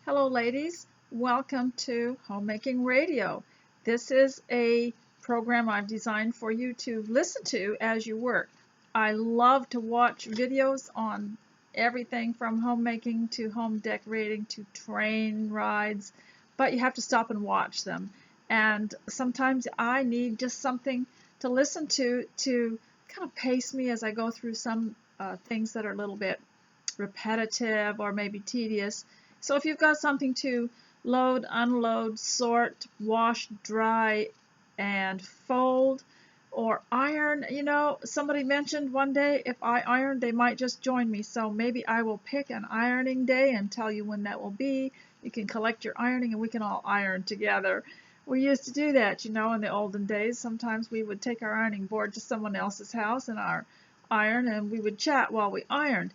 Hello, ladies. Welcome to Homemaking Radio. This is a program I've designed for you to listen to as you work. I love to watch videos on everything from homemaking to home decorating to train rides, but you have to stop and watch them. And sometimes I need just something to listen to kind of pace me as I go through some things that are a little bit repetitive or maybe tedious. So if you've got something to load, unload, sort, wash, dry, and fold, or iron, somebody mentioned one day if I iron, they might just join me. So maybe I will pick an ironing day and tell you when that will be. You can collect your ironing and we can all iron together. We used to do that, in the olden days. Sometimes we would take our ironing board to someone else's house and our iron, and we would chat while we ironed.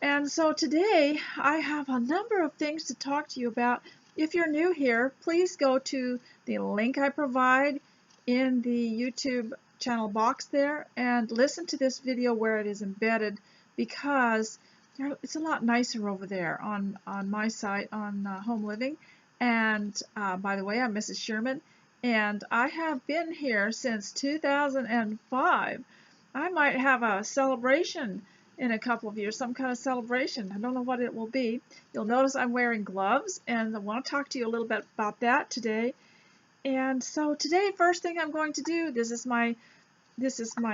And so today I have a number of things to talk to you about. If you're new here, please go to the link I provide in the YouTube channel box there and listen to this video where it is embedded, because it's a lot nicer over there on my site on Home Living. And by the way, I'm Mrs. Sherman, and I have been here since 2005. I might have a celebration in a couple of years, some kind of celebration. I don't know what it will be. You'll notice I'm wearing gloves, and I want to talk to you a little bit about that today. And so today, first thing I'm going to do, this is my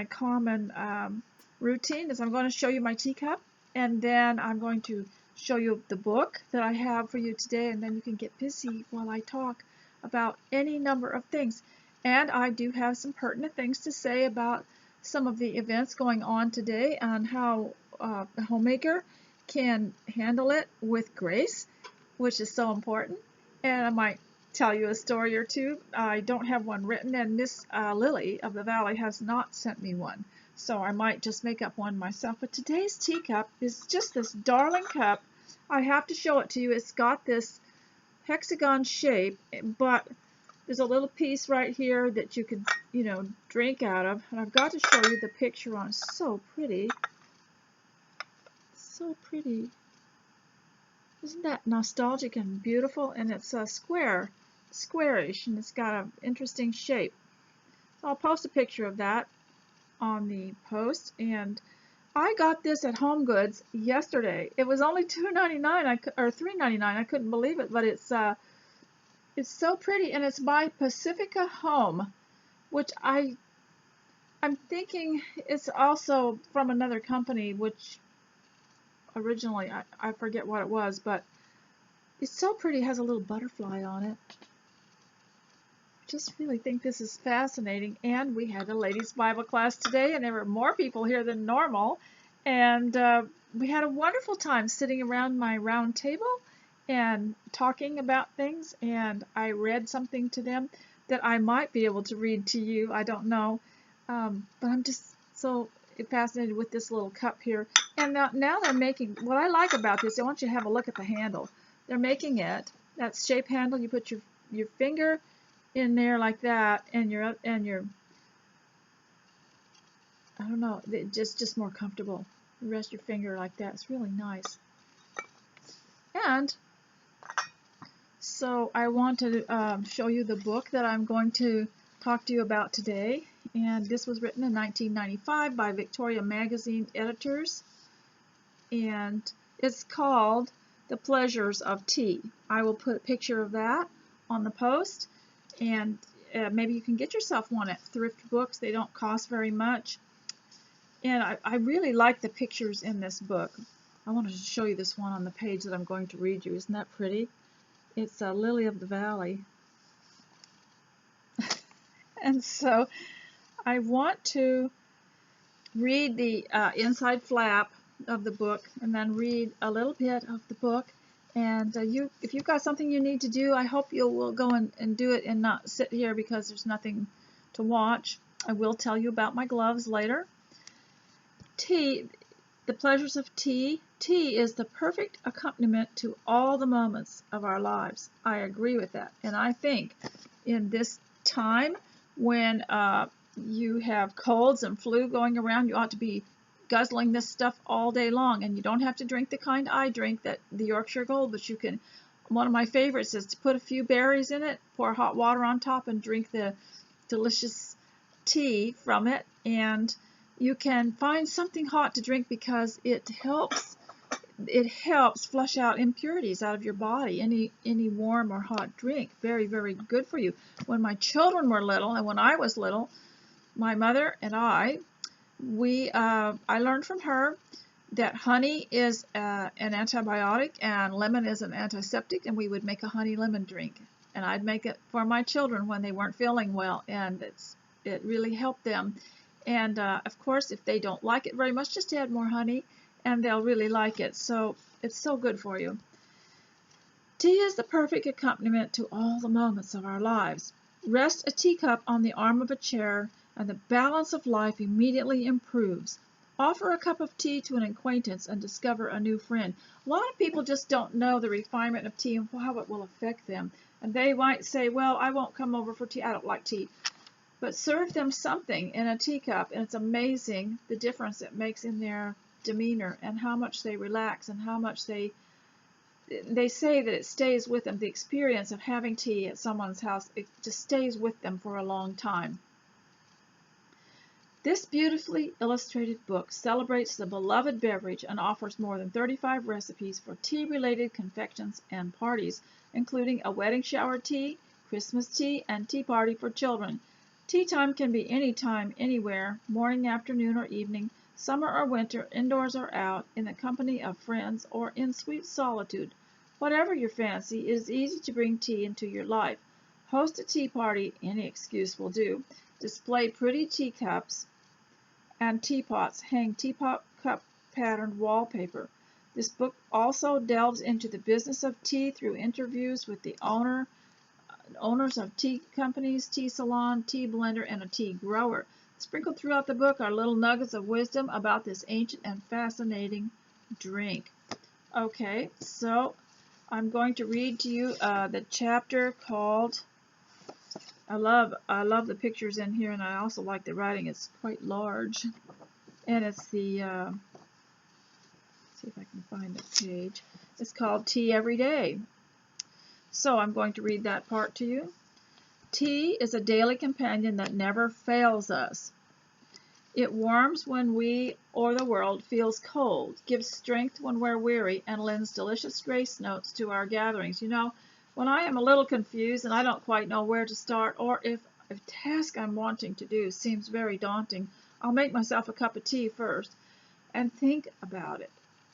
common routine, is I'm going to show you my teacup, and then I'm going to show you the book that I have for you today, and then you can get busy while I talk about any number of things. And I do have some pertinent things to say about some of the events going on today and how a homemaker can handle it with grace, which is so important. And I might tell you a story or two. I don't have one written, and Miss Lily of the Valley has not sent me one, so I might just make up one myself. But today's teacup is just this darling cup. I have to show it to you. It's got this hexagon shape, but there's a little piece right here that you could, drink out of. And I've got to show you the picture on. It's so pretty. So pretty. Isn't that nostalgic and beautiful? And it's a squarish, and it's got an interesting shape. So I'll post a picture of that on the post. And I got this at Home Goods yesterday. It was only $2.99 or $3.99. I couldn't believe it, but it's so pretty, and it's by Pacifica Home, which I'm thinking it's also from another company, which originally I forget what it was, but it's so pretty. It has a little butterfly on it. Just really think this is fascinating. And we had a ladies' Bible class today, and there were more people here than normal, and we had a wonderful time sitting around my round table and talking about things, and I read something to them that I might be able to read to you. I don't know, but I'm just so fascinated with this little cup here. And now they're making, what I like about this, I want you to have a look at the handle. They're making it, that shape handle, you put your finger in there like that, and your I don't know, just more comfortable. You rest your finger like that. It's really nice. And so I want to show you the book that I'm going to talk to you about today. And this was written in 1995 by Victoria Magazine editors. And it's called The Pleasures of Tea. I will put a picture of that on the post. And maybe you can get yourself one at thrift books. They don't cost very much. And I really like the pictures in this book. I wanted to show you this one on the page that I'm going to read you. Isn't that pretty? It's a lily of the valley. And so I want to read the inside flap of the book, and then read a little bit of the book. And if you've got something you need to do, I hope you will go and do it and not sit here because there's nothing to watch. I will tell you about my gloves later. Tea, the pleasures of tea. Tea is the perfect accompaniment to all the moments of our lives. I agree with that. And I think in this time when you have colds and flu going around, you ought to be guzzling this stuff all day long. And you don't have to drink the kind I drink, that the Yorkshire Gold, but you can one of my favorites is to put a few berries in it, pour hot water on top, and drink the delicious tea from it. And you can find something hot to drink because it helps flush out impurities out of your body. Any warm or hot drink, very, very good for you. When my children were little, and when I was little, my mother and I learned from her that honey is an antibiotic and lemon is an antiseptic, and we would make a honey lemon drink. And I'd make it for my children when they weren't feeling well, and it really helped them. And of course, if they don't like it very much, just add more honey, and they'll really like it. So it's so good for you. Tea is the perfect accompaniment to all the moments of our lives. Rest a teacup on the arm of a chair, and the balance of life immediately improves. Offer a cup of tea to an acquaintance and discover a new friend. A lot of people just don't know the refinement of tea and how it will affect them. And they might say, well, I won't come over for tea. I don't like tea. But serve them something in a teacup, and it's amazing the difference it makes in their demeanor and how much they relax and how much they say that it stays with them. The experience of having tea at someone's house, it just stays with them for a long time. This beautifully illustrated book celebrates the beloved beverage and offers more than 35 recipes for tea-related confections and parties, including a wedding shower tea, Christmas tea, and tea party for children. Tea time can be any time, anywhere, morning, afternoon, or evening, summer or winter, indoors or out, in the company of friends, or in sweet solitude. Whatever your fancy, it is easy to bring tea into your life. Host a tea party, any excuse will do. Display pretty teacups and teapots, hang teapot cup patterned wallpaper. This book also delves into the business of tea through interviews with the owners of tea companies, tea salon, tea blender, and a tea grower. Sprinkled throughout the book are little nuggets of wisdom about this ancient and fascinating drink. Okay, so I'm going to read to you the chapter called, I love the pictures in here, and I also like the writing. It's quite large. And it's the, see if I can find the page. It's called Tea Every Day. So I'm going to read that part to you. Tea is a daily companion that never fails us. It warms when we or the world feels cold, gives strength when we're weary, and lends delicious grace notes to our gatherings. You know, when I am a little confused and I don't quite know where to start, or if a task I'm wanting to do seems very daunting, I'll make myself a cup of tea first and think about it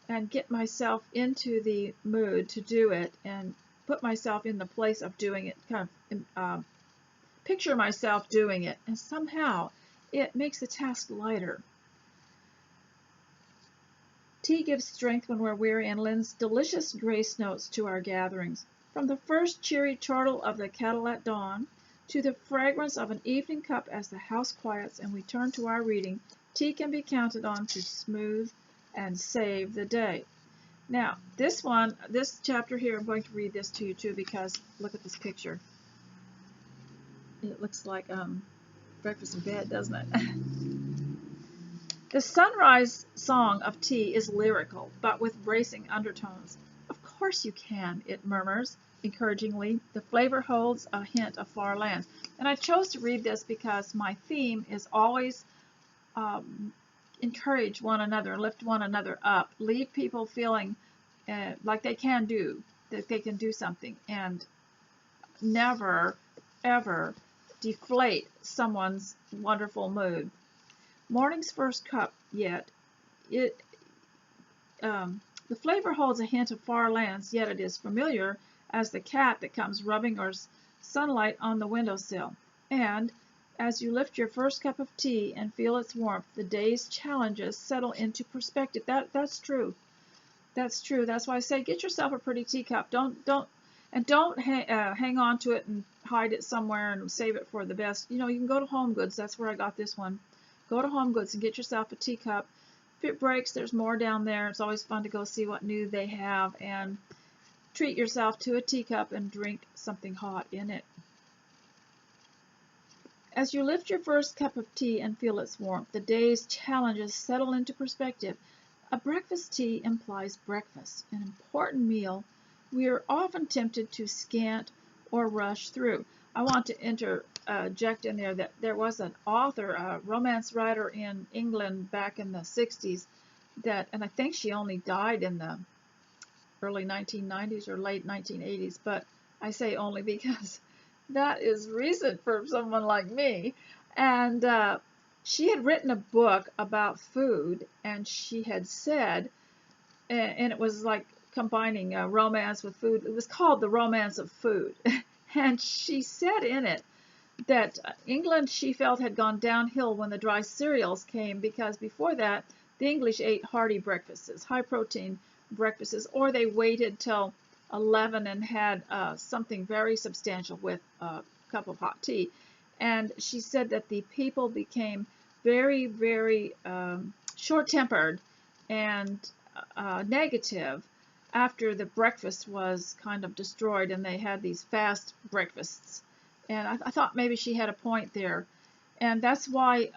and get myself into the mood to do it and put myself in the place of doing it, kind of picture myself doing it, and somehow it makes the task lighter. Tea gives strength when we're weary and lends delicious grace notes to our gatherings. From the first cheery chortle of the kettle at dawn to the fragrance of an evening cup as the house quiets and we turn to our reading, tea can be counted on to smooth and save the day. Now, this chapter here, I'm going to read this to you too, because look at this picture. It looks like breakfast in bed, doesn't it? The sunrise song of tea is lyrical, but with bracing undertones. Of course you can, it murmurs encouragingly. The flavor holds a hint of far lands. And I chose to read this because my theme is always encourage one another, lift one another up, leave people feeling like they can do something, and never, ever deflate someone's wonderful mood. Morning's first cup, yet the flavor holds a hint of far lands, yet it is familiar as the cat that comes rubbing or sunlight on the windowsill. And as you lift your first cup of tea and feel its warmth, the day's challenges settle into perspective. That's true. That's true. That's why I say get yourself a pretty teacup. Don't hang on to it and hide it somewhere and save it for the best. You know, you can go to Home Goods. That's where I got this one. Go to Home Goods and get yourself a teacup. If it breaks, there's more down there. It's always fun to go see what new they have and treat yourself to a teacup and drink something hot in it. As you lift your first cup of tea and feel its warmth, the day's challenges settle into perspective. A breakfast tea implies breakfast, an important meal we are often tempted to scant or rush through. I want to interject in there that there was an author, a romance writer in England back in the 60s, and I think she only died in the early 1990s or late 1980s, but I say only because that is recent for someone like me. And she had written a book about food, and she had said, and it was like combining romance with food. It was called The Romance of Food. And she said in it that England, she felt, had gone downhill when the dry cereals came, because before that, the English ate hearty breakfasts, high protein breakfasts, or they waited till 11 and had something very substantial with a cup of hot tea. And she said that the people became very, very short-tempered and negative after the breakfast was kind of destroyed and they had these fast breakfasts. And I thought maybe she had a point there. And that's why,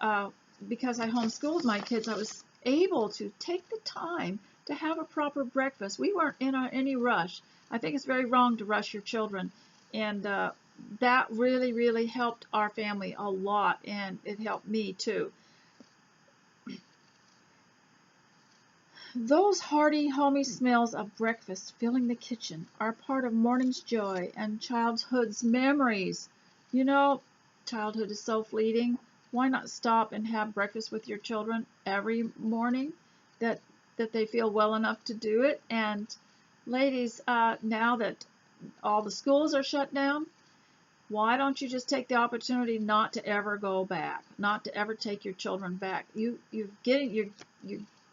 because I homeschooled my kids, I was able to take the time to have a proper breakfast. We weren't in any rush. I think it's very wrong to rush your children. And that really, really helped our family a lot, and it helped me too. Those hearty, homey smells of breakfast filling the kitchen are part of morning's joy and childhood's memories. You know, childhood is so fleeting. Why not stop and have breakfast with your children every morning that they feel well enough to do it? And ladies, now that all the schools are shut down, why don't you just take the opportunity not to ever go back, not to ever take your children back? You're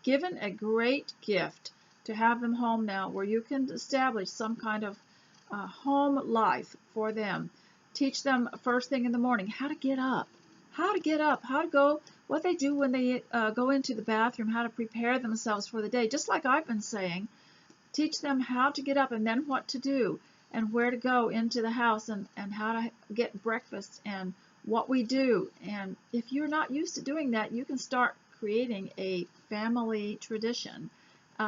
given a great gift to have them home now, where you can establish some kind of home life for them. Teach them first thing in the morning how to get up, how to go, what they do when they go into the bathroom, how to prepare themselves for the day. Just like I've been saying, teach them how to get up and then what to do and where to go into the house, and how to get breakfast and what we do. And if you're not used to doing that, you can start creating a family tradition,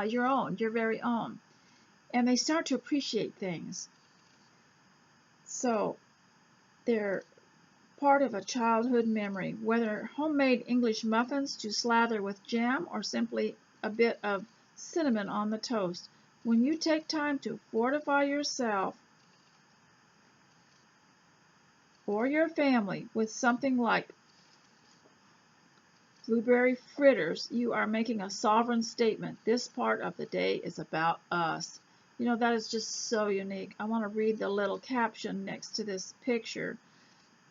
your very own. And they start to appreciate things. So they're part of a childhood memory, whether homemade English muffins to slather with jam or simply a bit of cinnamon on the toast. When you take time to fortify yourself or your family with something like blueberry fritters, you are making a sovereign statement. This part of the day is about us. You know, that is just so unique. I want to read the little caption next to this picture.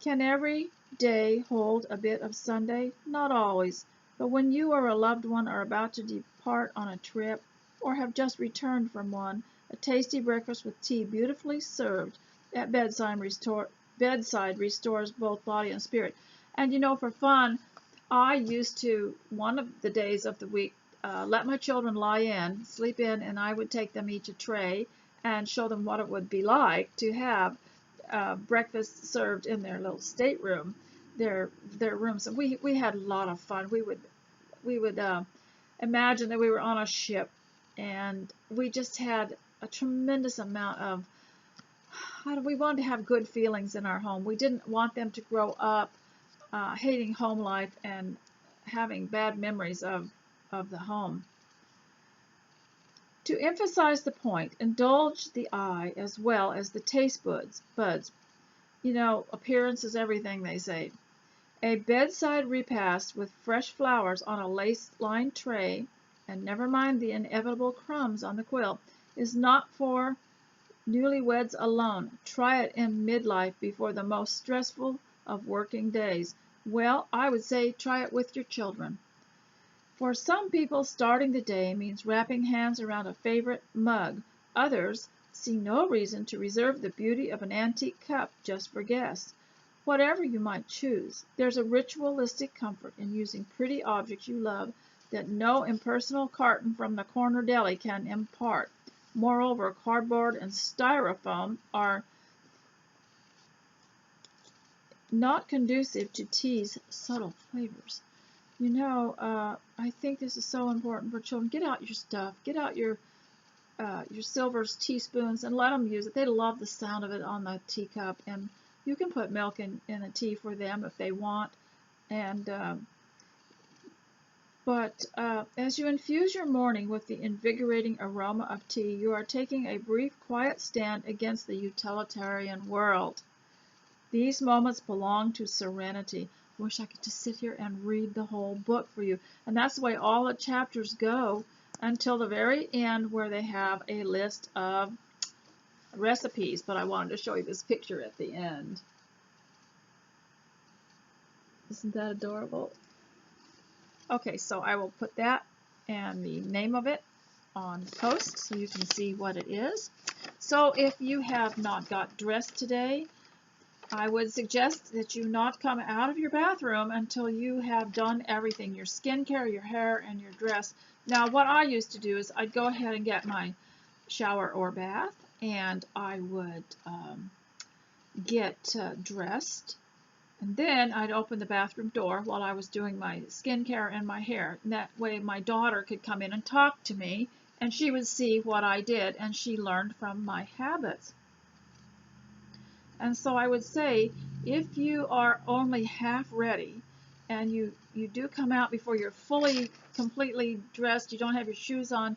Can every day hold a bit of Sunday? Not always. But when you or a loved one are about to depart on a trip, or have just returned from one, a tasty breakfast with tea beautifully served at bedside restores both body and spirit. And you know, for fun, I used to, one of the days of the week, let my children sleep in, and I would take them each a tray and show them what it would be like to have breakfast served in their little stateroom, their rooms. And we had a lot of fun. We would imagine that we were on a ship, and we just had a tremendous amount of, we wanted to have good feelings in our home. We didn't want them to grow up hating home life and having bad memories of the home. To emphasize the point, indulge the eye as well as the taste buds. You know, appearance is everything, they say. A bedside repast with fresh flowers on a lace-lined tray, and never mind the inevitable crumbs on the quilt, is not for newlyweds alone. Try it in midlife before the most stressful of working days. Well, I would say try it with your children. For some people, starting the day means wrapping hands around a favorite mug. Others see no reason to reserve the beauty of an antique cup just for guests. Whatever you might choose, there's a ritualistic comfort in using pretty objects you love that no impersonal carton from the corner deli can impart. Moreover, cardboard and styrofoam are not conducive to tea's subtle flavors. You know, I think this is so important for children. Get out your stuff. Get out your your silver teaspoons and let them use it. They love the sound of it on the teacup, and you can put milk in a tea for them if they want. And But as you infuse your morning with the invigorating aroma of tea, you are taking a brief, quiet stand against the utilitarian world. These moments belong to serenity. I wish I could just sit here and read the whole book for you. And that's the way all the chapters go until the very end, where they have a list of recipes. But I wanted to show you this picture at the end. Isn't that adorable? Okay, so I will put that and the name of it on the post so you can see what it is. So if you have not got dressed today, I would suggest that you not come out of your bathroom until you have done everything, your skincare, your hair, and your dress. Now, what I used to do is I'd go ahead and get my shower or bath, and I would get dressed. And then I'd open the bathroom door while I was doing my skincare and my hair. And that way my daughter could come in and talk to me, and she would see what I did, and she learned from my habits. And so I would say, if you are only half ready, and you do come out before you're fully, completely dressed, you don't have your shoes on,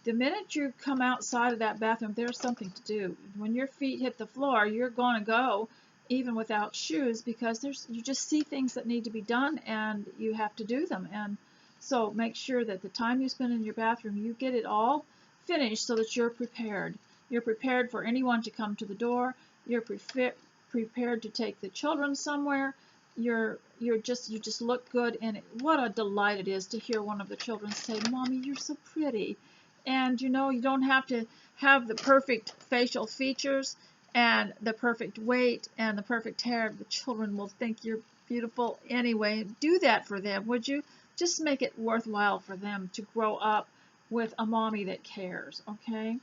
the minute you come outside of that bathroom, there's something to do. When your feet hit the floor, you're going to go even without shoes, because you just see things that need to be done and you have to do them. And so make sure that the time you spend in your bathroom, you get it all finished so that you're prepared. You're prepared for anyone to come to the door. You're prepared to take the children somewhere. You just look good, and what a delight it is to hear one of the children say, "Mommy, you're so pretty." And you know, you don't have to have the perfect facial features and the perfect weight and the perfect hair. The children will think you're beautiful anyway. Do that for them, would you? Just make it worthwhile for them to grow up with a mommy that cares, okay?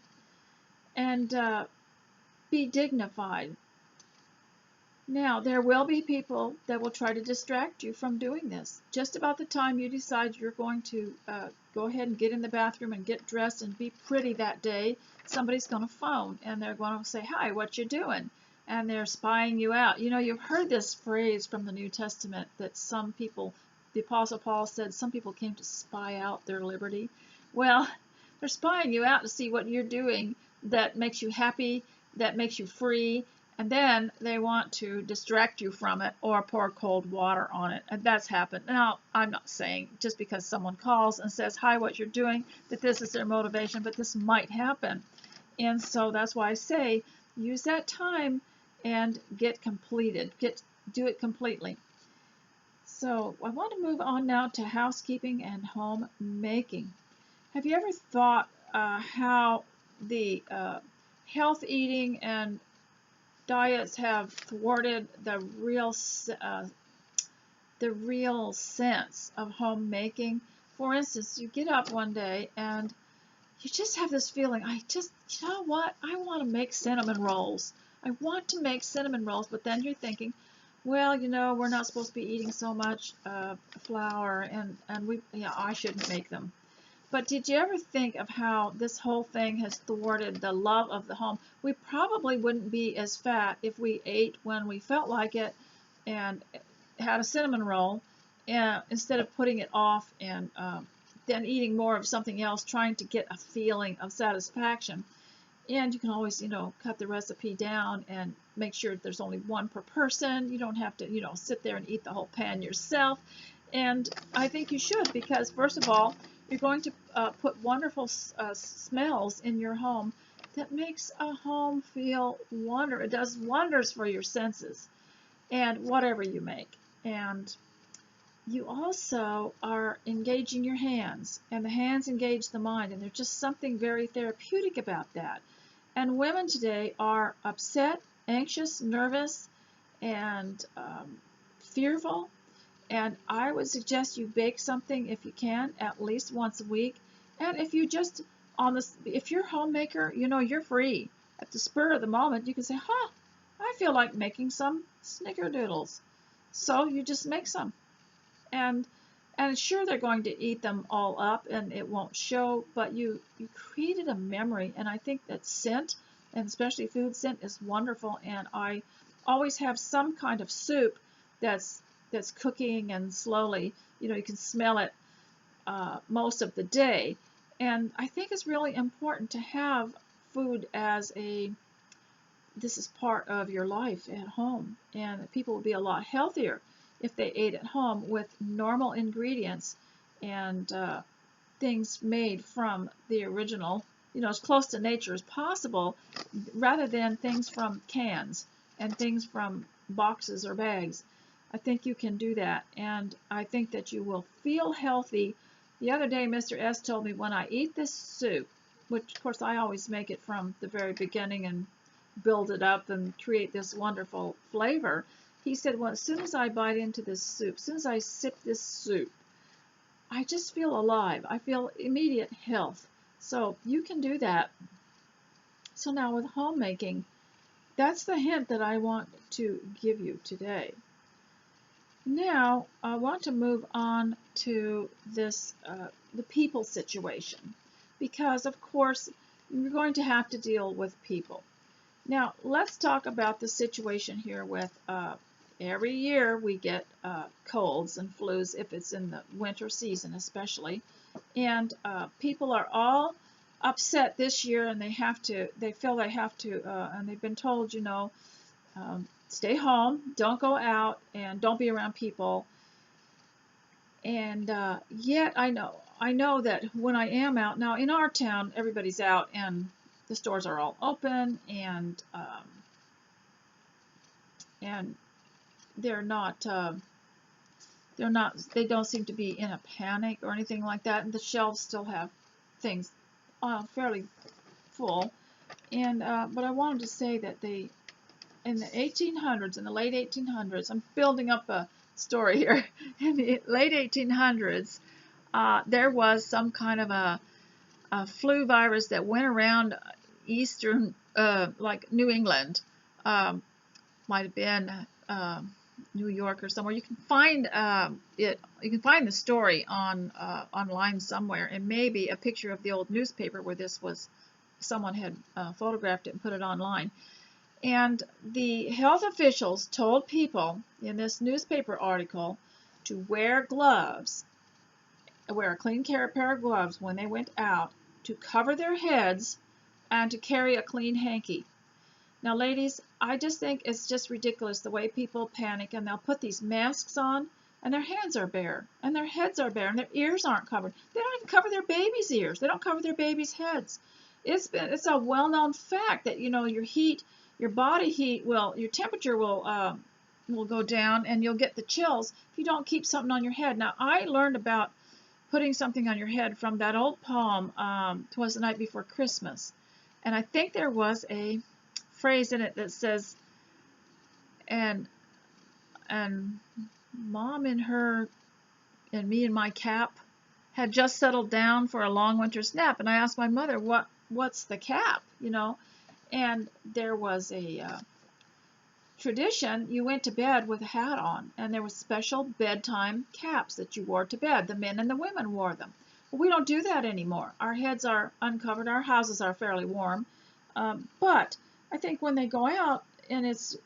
And be dignified. Now, there will be people that will try to distract you from doing this. Just about the time you decide you're going to go ahead and get in the bathroom and get dressed and be pretty that day, somebody's going to phone, and they're going to say, "Hi, what you doing?" And they're spying you out. You know, you've heard this phrase from the New Testament that some people, the Apostle Paul said, some people came to spy out their liberty. Well, they're spying you out to see what you're doing that makes you happy, that makes you free, and then they want to distract you from it or pour cold water on it. And that's happened. Now, I'm not saying just because someone calls and says, "Hi, what you're doing," that this is their motivation, but this might happen. And so that's why I say use that time and get completed. Do it completely. So I want to move on now to housekeeping and homemaking. Have you ever thought how the health eating and diets have thwarted the real sense of homemaking? For instance, you get up one day and you just have this feeling, you know what, I want to make cinnamon rolls. I want to make cinnamon rolls, but then you're thinking, well, you know, we're not supposed to be eating so much flour, and I shouldn't make them. But did you ever think of how this whole thing has thwarted the love of the home? We probably wouldn't be as fat if we ate when we felt like it and had a cinnamon roll instead of putting it off and then eating more of something else, trying to get a feeling of satisfaction. And you can always, you know, cut the recipe down and make sure there's only one per person. You don't have to, you know, sit there and eat the whole pan yourself. And I think you should, because first of all, you're going to put wonderful smells in your home that makes a home feel wonderful. It does wonders for your senses and whatever you make. And you also are engaging your hands, and the hands engage the mind, and there's just something very therapeutic about that. And women today are upset, anxious, nervous, and fearful. And I would suggest you bake something if you can, at least once a week. And if you just if you're a homemaker, you know, you're free. At the spur of the moment, you can say, I feel like making some snickerdoodles. So you just make some. And And sure, they're going to eat them all up and it won't show, but you created a memory. And I think that scent, and especially food scent, is wonderful. And I always have some kind of soup that's cooking, and slowly, you can smell it most of the day. And I think it's really important to have food as this is part of your life at home, and people would be a lot healthier if they ate at home with normal ingredients and things made from the original, as close to nature as possible, rather than things from cans and things from boxes or bags. I think you can do that, and I think that you will feel healthy. The other day, Mr. S told me, when I eat this soup, which of course I always make it from the very beginning and build it up and create this wonderful flavor, he said, well, as soon as I bite into this soup, as soon as I sip this soup, I just feel alive. I feel immediate health. So you can do that. So now with homemaking, that's the hint that I want to give you today. Now I want to move on to this the people situation, because of course you're going to have to deal with people. Now let's talk about the situation here with every year we get colds and flus, if it's in the winter season especially, and people are all upset this year, and they feel they have to, and they've been told, stay home, don't go out, and don't be around people. And yet I know that when I am out now in our town, everybody's out and the stores are all open, and they're not they don't seem to be in a panic or anything like that, and the shelves still have things fairly full. And but I wanted to say that in the 1800s, in the late 1800s, I'm building up a story here. In the late 1800s, there was some kind of a flu virus that went around eastern, like New England, might have been New York or somewhere. You can find it. You can find the story on online somewhere, and maybe a picture of the old newspaper where this was. Someone had photographed it and put it online. And the health officials told people in this newspaper article to wear gloves, wear a clean pair of gloves when they went out, to cover their heads, and to carry a clean hanky. Now, ladies, I just think it's just ridiculous the way people panic, and they'll put these masks on, and their hands are bare, and their heads are bare, and their ears aren't covered. They don't even cover their babies' ears. They don't cover their babies' heads. It's a well-known fact that your body heat your temperature will go down, and you'll get the chills if you don't keep something on your head. Now, I learned about putting something on your head from that old poem, "'Twas the Night Before Christmas," and I think there was a phrase in it that says, and Mom in her and me in my cap had just settled down for a long winter's nap, and I asked my mother, what's the cap, and there was a tradition. You went to bed with a hat on, and there was special bedtime caps that you wore to bed. The men and the women wore them. Well, we don't do that anymore. Our heads are uncovered. Our houses are fairly warm, but I think when they go out and it's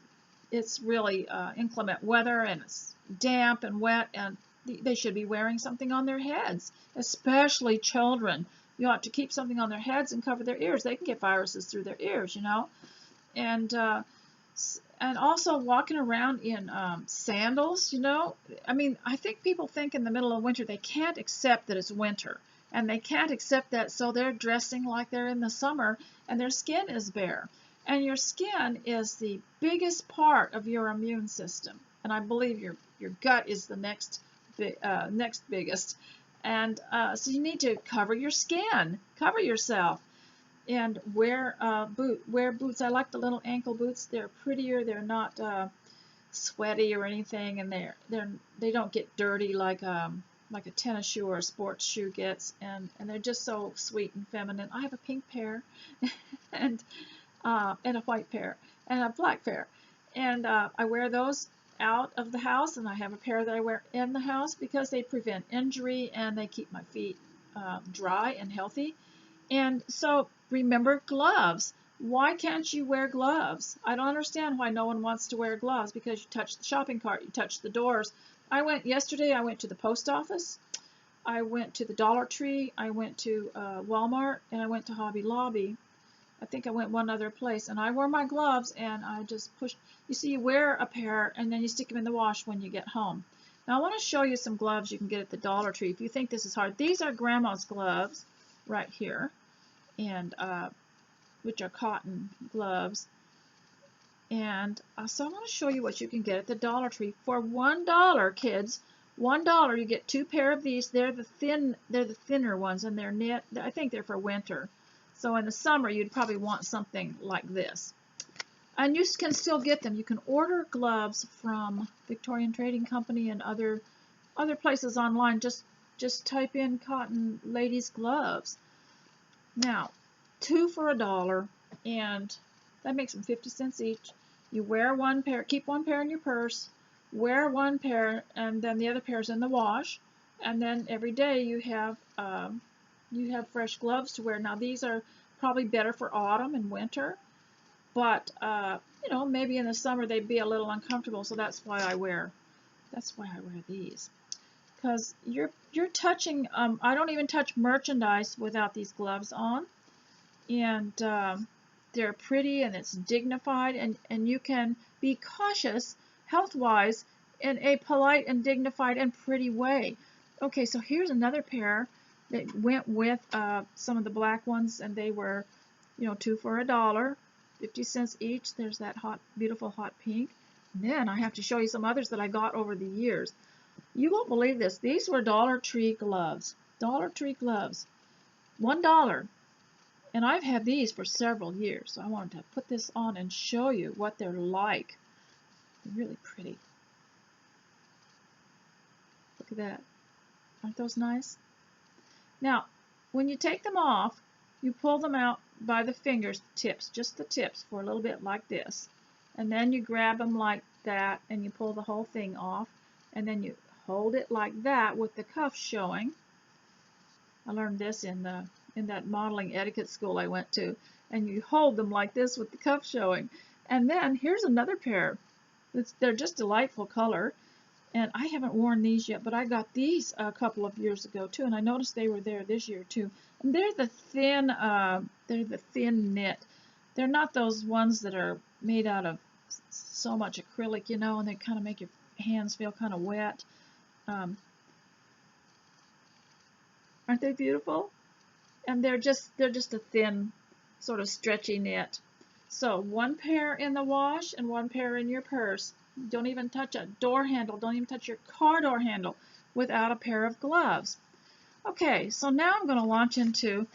really inclement weather and it's damp and wet, and they should be wearing something on their heads, especially children. You ought to keep something on their heads and cover their ears. They can get viruses through their ears, and also walking around in sandals, I mean, I think people think in the middle of winter they can't accept that it's winter, and they can't accept that, so they're dressing like they're in the summer, and their skin is bare. And your skin is the biggest part of your immune system, and I believe your gut is the next biggest. And so you need to cover your skin, cover yourself, and wear boots. I like the little ankle boots. They're prettier. They're not sweaty or anything, and they don't get dirty like a tennis shoe or a sports shoe gets, and they're just so sweet and feminine. I have a pink pair, and a white pair, and a black pair, and I wear those out of the house, and I have a pair that I wear in the house because they prevent injury and they keep my feet dry and healthy. And so remember gloves. Why can't you wear gloves? I don't understand why no one wants to wear gloves, because you touch the shopping cart, you touch the doors. Yesterday I went to the post office, I went to the Dollar Tree, I went to Walmart, and I went to Hobby Lobby. I think I went one other place, and I wore my gloves, and I just pushed. You see, you wear a pair, and then you stick them in the wash when you get home. Now I want to show you some gloves you can get at the Dollar Tree. If you think this is hard, these are Grandma's gloves right here, and which are cotton gloves. And so I want to show you what you can get at the Dollar Tree for $1, kids. $1, you get 2 pair of these. They're the thinner ones, and they're knit. I think they're for winter. So in the summer, you'd probably want something like this. And you can still get them. You can order gloves from Victorian Trading Company and other places online. Just type in cotton ladies gloves. Now, 2 for $1, and that makes them 50 cents each. You wear 1 pair, keep 1 pair in your purse, wear 1 pair, and then the other pair's in the wash. And then every day you have fresh gloves to wear. Now these are probably better for autumn and winter, but you know, maybe in the summer they'd be a little uncomfortable. So that's why I wear these. Because you're touching. I don't even touch merchandise without these gloves on, and they're pretty, and it's dignified, and you can be cautious health-wise in a polite and dignified and pretty way. Okay, so here's another pair that went with some of the black ones, and they were, you know, 2 for $1, 50 cents each. There's that beautiful hot pink. And then I have to show you some others that I got over the years. You won't believe this. These were Dollar Tree gloves. Dollar Tree gloves. $1. And I've had these for several years, so I wanted to put this on and show you what they're like. They're really pretty. Look at that. Aren't those nice? Now, when you take them off, you pull them out by the fingers, tips, just the tips, for a little bit like this. And then you grab them like that, and you pull the whole thing off, and then you hold it like that with the cuff showing. I learned this in that modeling etiquette school I went to. And you hold them like this with the cuff showing. And then here's another pair. They're just delightful color. And I haven't worn these yet, but I got these a couple of years ago too. And I noticed they were there this year too. And they're the thin knit. They're not those ones that are made out of so much acrylic, you know, and they kind of make your hands feel kind of wet. Aren't they beautiful? And they're just a thin, sort of stretchy knit. So 1 pair in the wash and 1 pair in your purse. Don't even touch a door handle. Don't even touch your car door handle without a pair of gloves. Okay, so now I'm going to launch into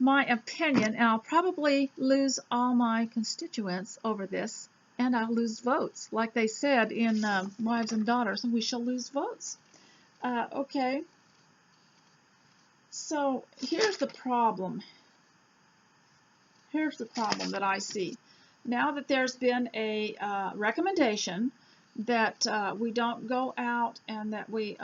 my opinion, and I'll probably lose all my constituents over this, and I'll lose votes. Like they said in Wives and Daughters, and we shall lose votes. Okay. So here's the problem. Here's the problem that I see. Now that there's been a recommendation that we don't go out and that we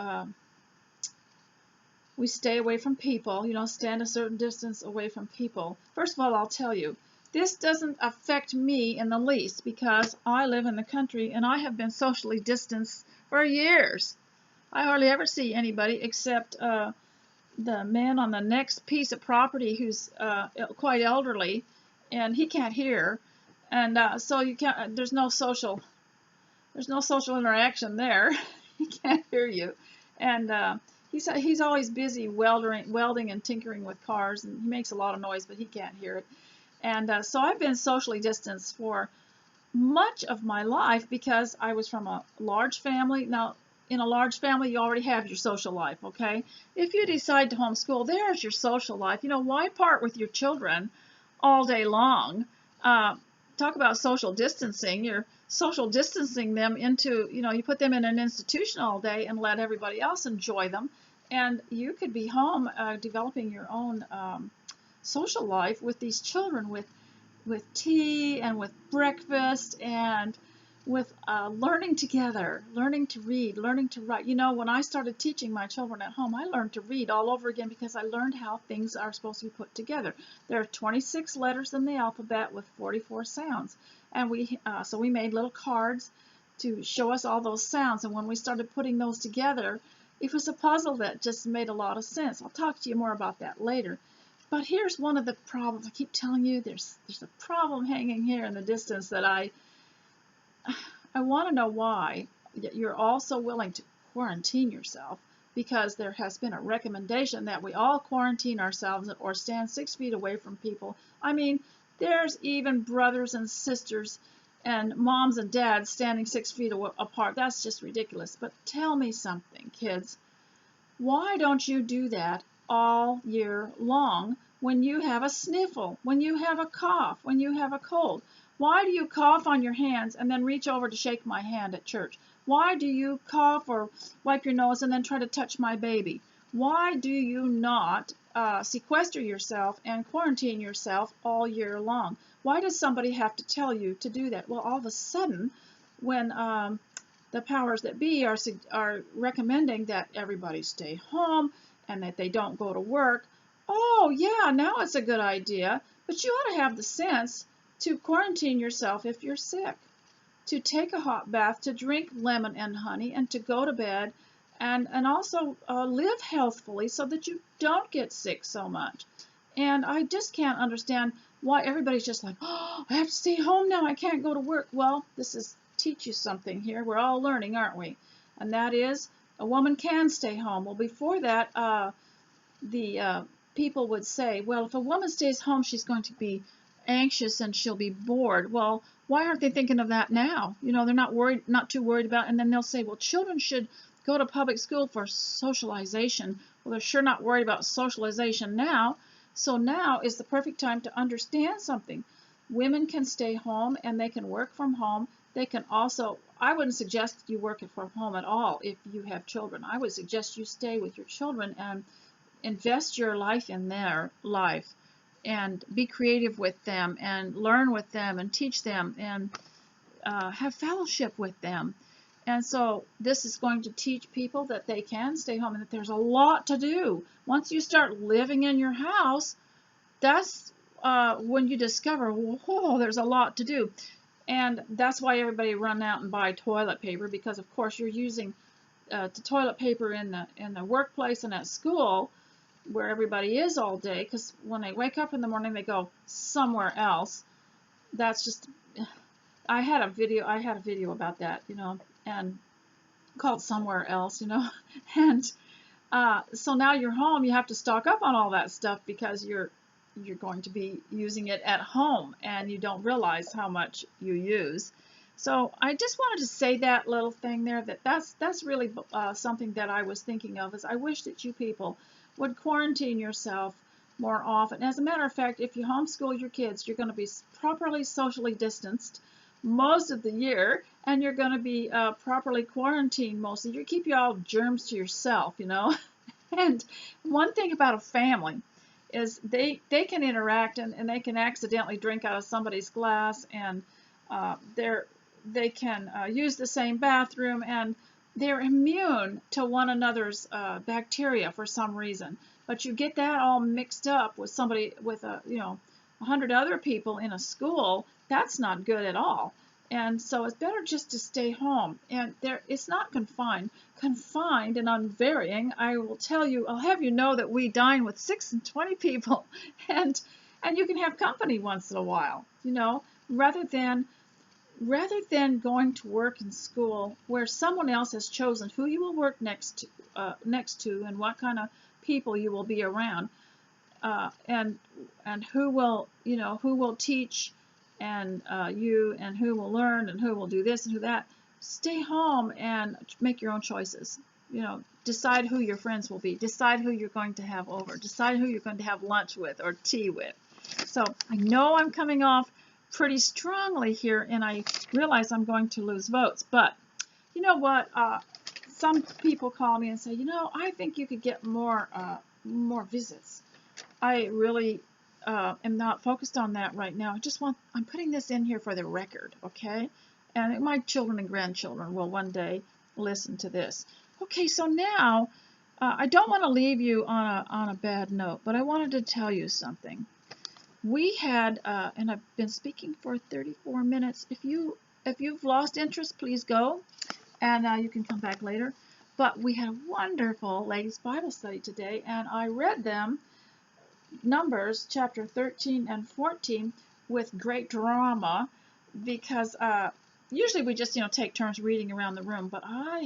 stay away from people, you know, stand a certain distance away from people. First of all, I'll tell you, this doesn't affect me in the least because I live in the country and I have been socially distanced for years. I hardly ever see anybody except the man on the next piece of property who's quite elderly, and he can't hear, and so you can't. There's no social interaction there. He can't hear you, and he's always busy welding and tinkering with cars, and he makes a lot of noise, but he can't hear it. And so I've been socially distanced for much of my life because I was from a large family. Now, in a large family, you already have your social life, okay? If you decide to homeschool, there's your social life. You know, why part with your children all day long? Talk about social distancing. You're social distancing them into, you know, you put them in an institution all day and let everybody else enjoy them. And you could be home developing your own social life with these children, with tea and with breakfast and learning together, learning to read, learning to write. You know, when I started teaching my children at home, I learned to read all over again because I learned how things are supposed to be put together. There are 26 letters in the alphabet with 44 sounds, and so we made little cards to show us all those sounds. And when we started putting those together, it was a puzzle that just made a lot of sense. I'll talk to you more about that later. But here's one of the problems. I keep telling you, there's a problem hanging here in the distance that I want to know why you're all so willing to quarantine yourself, because there has been a recommendation that we all quarantine ourselves or stand 6 feet away from people. I mean, there's even brothers and sisters and moms and dads standing 6 feet apart. That's just ridiculous. But tell me something, kids. Why don't you do that all year long when you have a sniffle, when you have a cough, when you have a cold? Why do you cough on your hands and then reach over to shake my hand at church? Why do you cough or wipe your nose and then try to touch my baby? Why do you not sequester yourself and quarantine yourself all year long? Why does somebody have to tell you to do that? Well, all of a sudden, when the powers that be are recommending that everybody stay home and that they don't go to work, oh yeah, now it's a good idea. But you ought to have the sense to quarantine yourself if you're sick, to take a hot bath, to drink lemon and honey, and to go to bed, and also live healthfully so that you don't get sick so much. And I just can't understand why everybody's just like, oh, I have to stay home now, I can't go to work. Well, this is teach you something here. We're all learning, aren't we? And that is, a woman can stay home. Well, before that, the people would say, well, if a woman stays home, she's going to be anxious and she'll be bored. Well, why aren't they thinking of that now? You know, they're not too worried about it. And then they'll say, well, children should go to public school for socialization. Well, they're sure not worried about socialization now. So now is the perfect time to understand something. Women can stay home and they can work from home. They can also, I wouldn't suggest you work from home at all if you have children. I would suggest you stay with your children and invest your life in their life and be creative with them and learn with them and teach them and have fellowship with them. And so this is going to teach people that they can stay home and that there's a lot to do. Once you start living in your house, that's when you discover, whoa, there's a lot to do. And that's why everybody run out and buy toilet paper, because of course you're using the toilet paper in the workplace and at school where everybody is all day, because when they wake up in the morning they go somewhere else. That's just, I had a video about that, you know, and called Somewhere Else, you know. And so now you're home, you have to stock up on all that stuff because you're going to be using it at home and you don't realize how much you use. So I just wanted to say that little thing there, that's really something that I was thinking of, is I wish that you people would quarantine yourself more often. As a matter of fact, if you homeschool your kids, you're going to be properly socially distanced most of the year, and you're going to be properly quarantined most of the year. Keep you all germs to yourself, you know. And one thing about a family is they can interact and they can accidentally drink out of somebody's glass, and they can use the same bathroom, and they're immune to one another's bacteria for some reason. But you get that all mixed up with somebody, with 100 other people in a school. That's not good at all. And so it's better just to stay home. And it's not confined and unvarying. I will tell you, I'll have you know that we dine with 6 and 20 people, and you can have company once in a while, you know, rather than going to work in school where someone else has chosen who you will work next to and what kind of people you will be around, and who will teach, and who will learn, and who will do this and who that. Stay home and make your own choices. You know, decide who your friends will be. Decide who you're going to have over. Decide who you're going to have lunch with or tea with. So I know I'm coming off pretty strongly here, and I realize I'm going to lose votes. But you know what? Some people call me and say, you know, I think you could get more visits. I really am not focused on that right now. I'm putting this in here for the record, okay? And my children and grandchildren will one day listen to this. Okay, so now I don't want to leave you on a bad note, but I wanted to tell you something. We had, and I've been speaking for 34 minutes. If you've lost interest, please go, and you can come back later. But we had a wonderful ladies' Bible study today, and I read them Numbers chapter 13 and 14 with great drama because usually we just take turns reading around the room, but I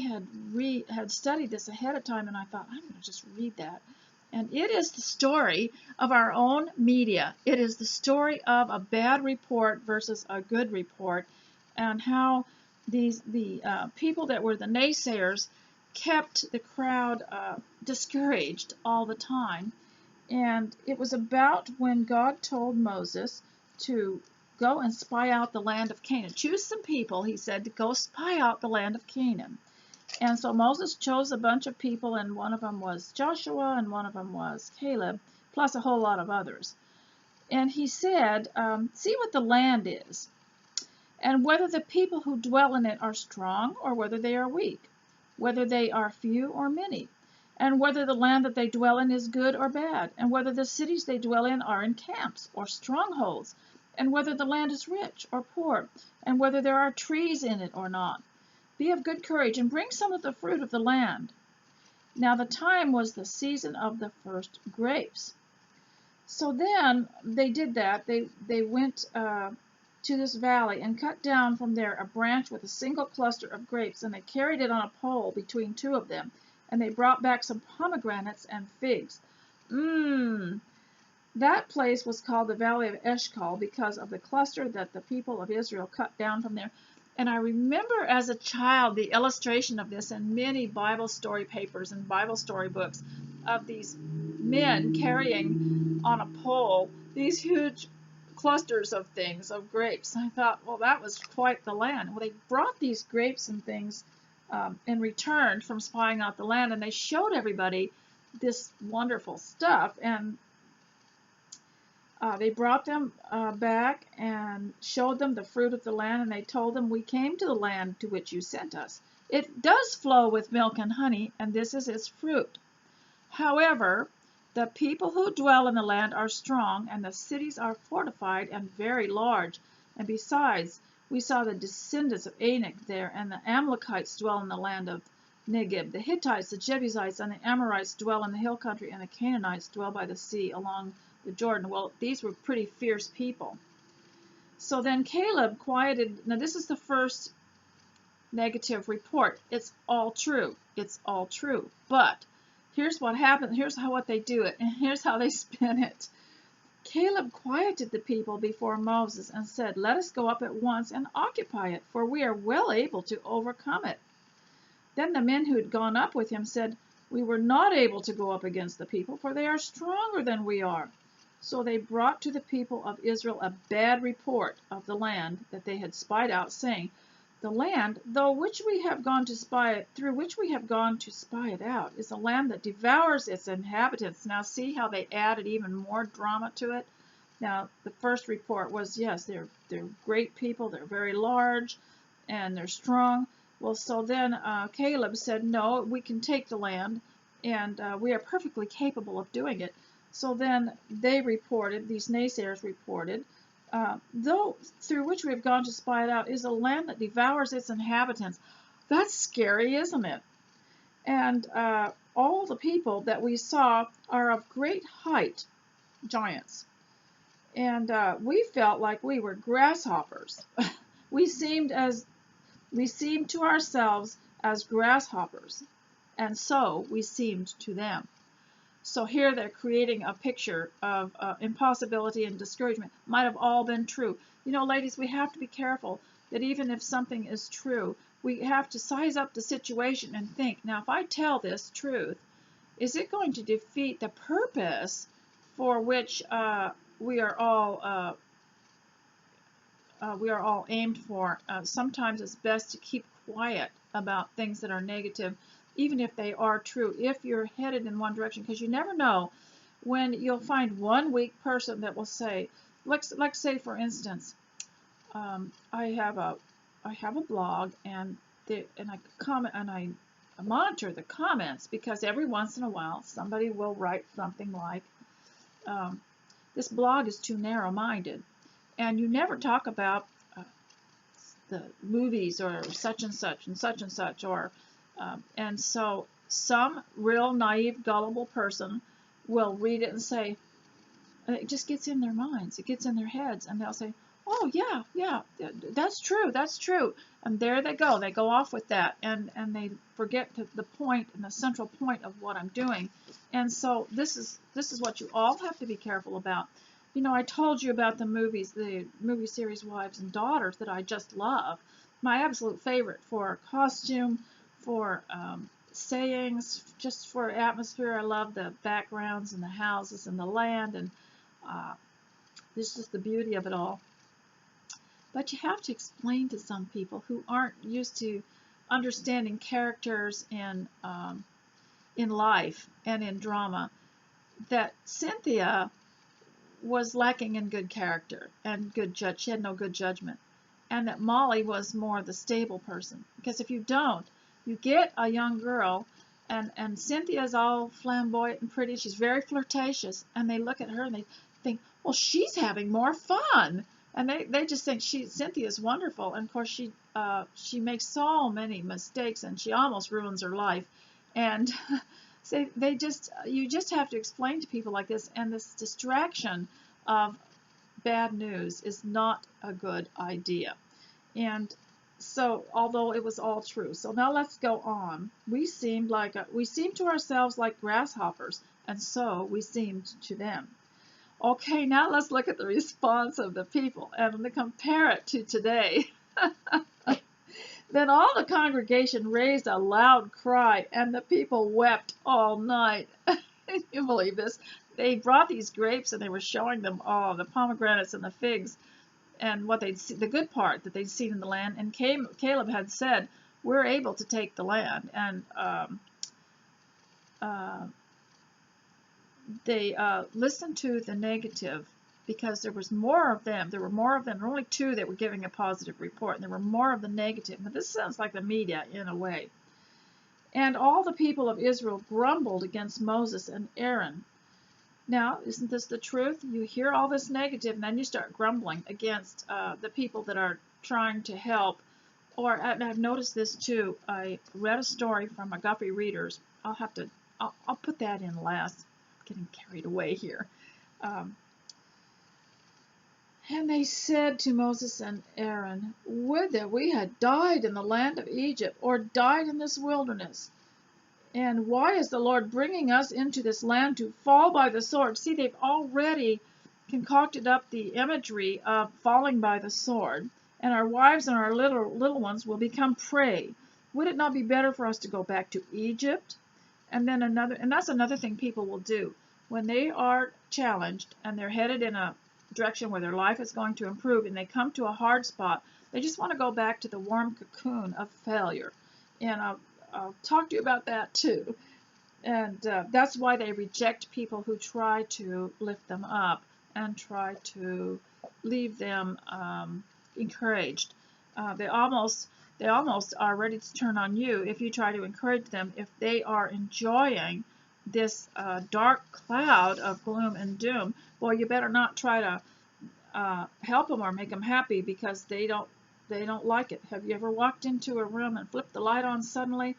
had studied this ahead of time, and I thought I'm going to just read that. And it is the story of our own media. It is the story of a bad report versus a good report, and how the people that were the naysayers kept the crowd discouraged all the time. And it was about when God told Moses to go and spy out the land of Canaan. Choose some people, he said, to go spy out the land of Canaan. And so Moses chose a bunch of people, and one of them was Joshua, and one of them was Caleb, plus a whole lot of others. And he said, see what the land is, and whether the people who dwell in it are strong or whether they are weak, whether they are few or many, and whether the land that they dwell in is good or bad, and whether the cities they dwell in are in camps or strongholds, and whether the land is rich or poor, and whether there are trees in it or not. Be of good courage, and bring some of the fruit of the land. Now the time was the season of the first grapes. So then they did that. They went to this valley and cut down from there a branch with a single cluster of grapes, and they carried it on a pole between two of them. And they brought back some pomegranates and figs. That place was called the Valley of Eshcol because of the cluster that the people of Israel cut down from there. And I remember as a child the illustration of this in many Bible story papers and Bible story books of these men carrying on a pole these huge clusters of things, of grapes. I thought, well, that was quite the land. Well, they brought these grapes and things in return from spying out the land, and they showed everybody this wonderful stuff, and they brought them back and showed them the fruit of the land, and they told them, we came to the land to which you sent us. It does flow with milk and honey, and this is its fruit. However, the people who dwell in the land are strong, and the cities are fortified and very large. And besides, we saw the descendants of Anak there, and the Amalekites dwell in the land of Negeb. The Hittites, the Jebusites, and the Amorites dwell in the hill country, and the Canaanites dwell by the sea along the Jordan. Well, these were pretty fierce people. So then Caleb quieted. Now this is the first negative report. It's all true. It's all true. But here's what happened. Here's what they do it, and here's how they spin it. Caleb quieted the people before Moses and said, let us go up at once and occupy it, for we are well able to overcome it. Then the men who had gone up with him said, we were not able to go up against the people, for they are stronger than we are. So they brought to the people of Israel a bad report of the land that they had spied out, saying, the land, through which we have gone to spy it out, is a land that devours its inhabitants. Now see how they added even more drama to it. Now the first report was, yes, they're great people, they're very large, and they're strong. Well, so then Caleb said, no, we can take the land, and we are perfectly capable of doing it. So then they reported, these naysayers reported, though through which we have gone to spy it out is a land that devours its inhabitants. That's scary, isn't it? And all the people that we saw are of great height, giants. And we felt like we were grasshoppers. we seemed to ourselves as grasshoppers, and so we seemed to them. So here they're creating a picture of impossibility and discouragement. Might have all been true. You know, ladies, we have to be careful that even if something is true, we have to size up the situation and think, now if I tell this truth, is it going to defeat the purpose for which we are all aimed for? Sometimes it's best to keep quiet about things that are negative, even if they are true, if you're headed in one direction, because you never know when you'll find one weak person that will say, let's say for instance, I have I have a blog, and I comment and I monitor the comments, because every once in a while somebody will write something like, um, "This blog is too narrow-minded," and you never talk about the movies or such and such and such and such, or and so some real naive, gullible person will read it and say, it just gets in their minds, it gets in their heads, and they'll say, "Oh yeah, yeah, that's true, that's true," and there they go off with that, and they forget the point and the central point of what I'm doing. And so this is what you all have to be careful about. You know, I told you about the movies, the movie series Wives and Daughters, that I just love. My absolute favorite for costume, for sayings, just for atmosphere. I love the backgrounds and the houses and the land, and this is the beauty of it all. But you have to explain to some people who aren't used to understanding characters in life and in drama, that Cynthia was lacking in good character and good judge. She had no good judgment, and that Molly was more the stable person. Because if you don't, you get a young girl, and Cynthia's all flamboyant and pretty. She's very flirtatious, and they look at her and they think, well, she's having more fun, and they just think Cynthia's wonderful. And of course she makes so many mistakes, and she almost ruins her life. And so you just have to explain to people like this, and this distraction of bad news is not a good idea. And so, although it was all true. So now let's go on. We seemed to ourselves like grasshoppers, and so we seemed to them. Okay, now let's look at the response of the people and compare it to today. Then all the congregation raised a loud cry, and the people wept all night. Can you believe this? They brought these grapes, and they were showing them all the pomegranates and the figs, and what they'd see, the good part that they'd seen in the land. And Caleb had said, "We're able to take the land." And they listened to the negative, because there was more of them. There were more of them. There were only two that were giving a positive report, and there were more of the negative. Now, this sounds like the media in a way. And all the people of Israel grumbled against Moses and Aaron. Now, isn't this the truth? You hear all this negative, and then you start grumbling against the people that are trying to help. Or I've noticed this too. I read a story from a Guppy Readers. I'll put that in last. Getting carried away here. And they said to Moses and Aaron, "Would that we had died in the land of Egypt, or died in this wilderness. And why is the Lord bringing us into this land to fall by the sword?" See, they've already concocted up the imagery of falling by the sword. "And our wives and our little ones will become prey. Would it not be better for us to go back to Egypt?" And then that's another thing people will do. When they are challenged and they're headed in a direction where their life is going to improve, and they come to a hard spot, they just want to go back to the warm cocoon of failure. And I'll talk to you about that too. And that's why they reject people who try to lift them up and try to leave them encouraged. They almost are ready to turn on you if you try to encourage them, if they are enjoying this dark cloud of gloom and doom. Well, you better not try to help them or make them happy, because they don't like it. Have you ever walked into a room and flipped the light on suddenly,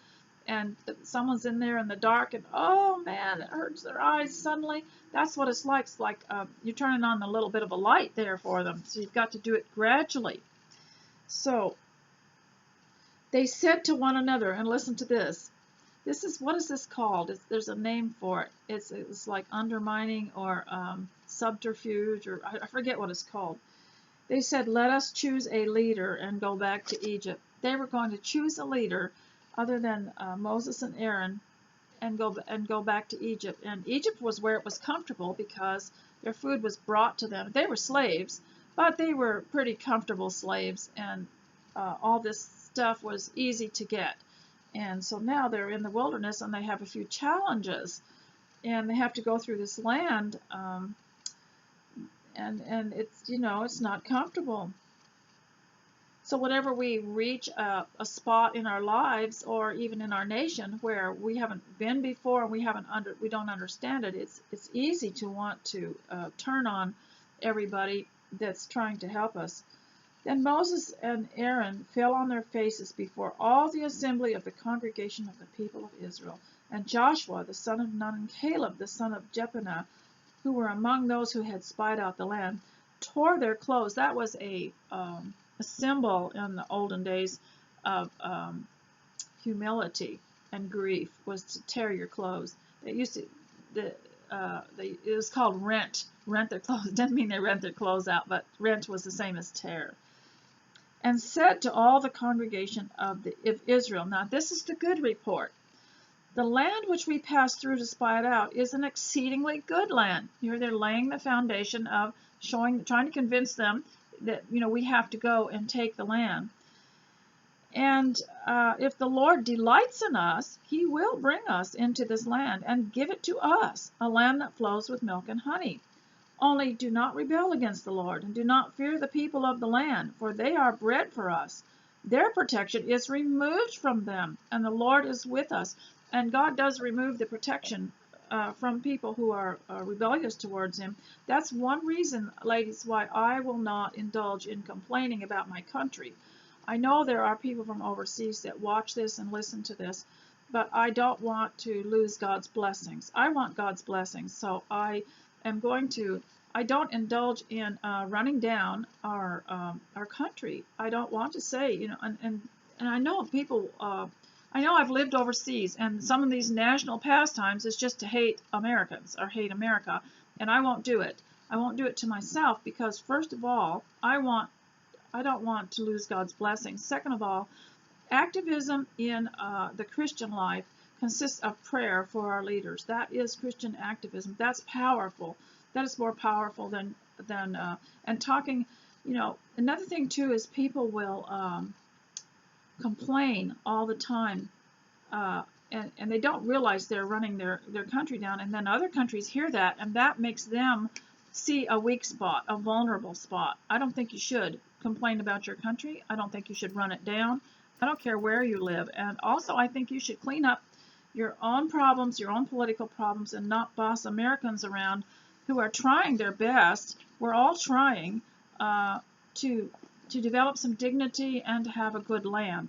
and someone's in there in the dark, and oh man, it hurts their eyes suddenly? That's what it's like. It's like you're turning on a little bit of a light there for them. So you've got to do it gradually. So they said to one another, and listen to this. What is this called? There's a name for it. It's like undermining or subterfuge, or I forget what it's called. They said, "Let us choose a leader and go back to Egypt." They were going to choose a leader other than Moses and Aaron, and go back to Egypt. And Egypt was where it was comfortable, because their food was brought to them. They were slaves, but they were pretty comfortable slaves, and all this stuff was easy to get. And so now they're in the wilderness, and they have a few challenges, and they have to go through this land, and it's it's not comfortable. So whenever we reach a spot in our lives or even in our nation where we haven't been before and we don't understand it, it's easy to want to turn on everybody that's trying to help us. Then Moses and Aaron fell on their faces before all the assembly of the congregation of the people of Israel. And Joshua, the son of Nun, and Caleb, the son of Jephunneh, who were among those who had spied out the land, tore their clothes. That was a symbol in the olden days of humility and grief, was to tear your clothes. They used to, it was called rent their clothes. It doesn't mean they rent their clothes out, but rent was the same as tear. And said to all the congregation of Israel, now this is the good report. The land which we passed through to spy it out is an exceedingly good land. Here they're laying the foundation of trying to convince them that we have to go and take the land. And if the Lord delights in us, He will bring us into this land and give it to us, a land that flows with milk and honey. Only do not rebel against the Lord, and do not fear the people of the land, for they are bread for us. Their protection is removed from them, and the Lord is with us. And God does remove the protection from people who are rebellious towards Him. That's one reason, ladies, why I will not indulge in complaining about my country. I know there are people from overseas that watch this and listen to this, but I don't want to lose God's blessings. I want God's blessings, so I don't indulge in running down our country. I don't want to say, and I know people. I know I've lived overseas, and some of these national pastimes is just to hate Americans or hate America, and I won't do it. I won't do it to myself because, first of all, I don't want to lose God's blessings. Second of all, activism in the Christian life consists of prayer for our leaders. That is Christian activism. That's powerful. That is more powerful than and talking. Another thing too is people will complain all the time, and they don't realize they're running their country down. And then other countries hear that, and that makes them see a weak spot, a vulnerable spot. I don't think you should complain about your country. I don't think you should run it down. I don't care where you live. And also, I think you should clean up your own problems, your own political problems, and not boss Americans around who are trying their best. We're all trying to develop some dignity and to have a good land.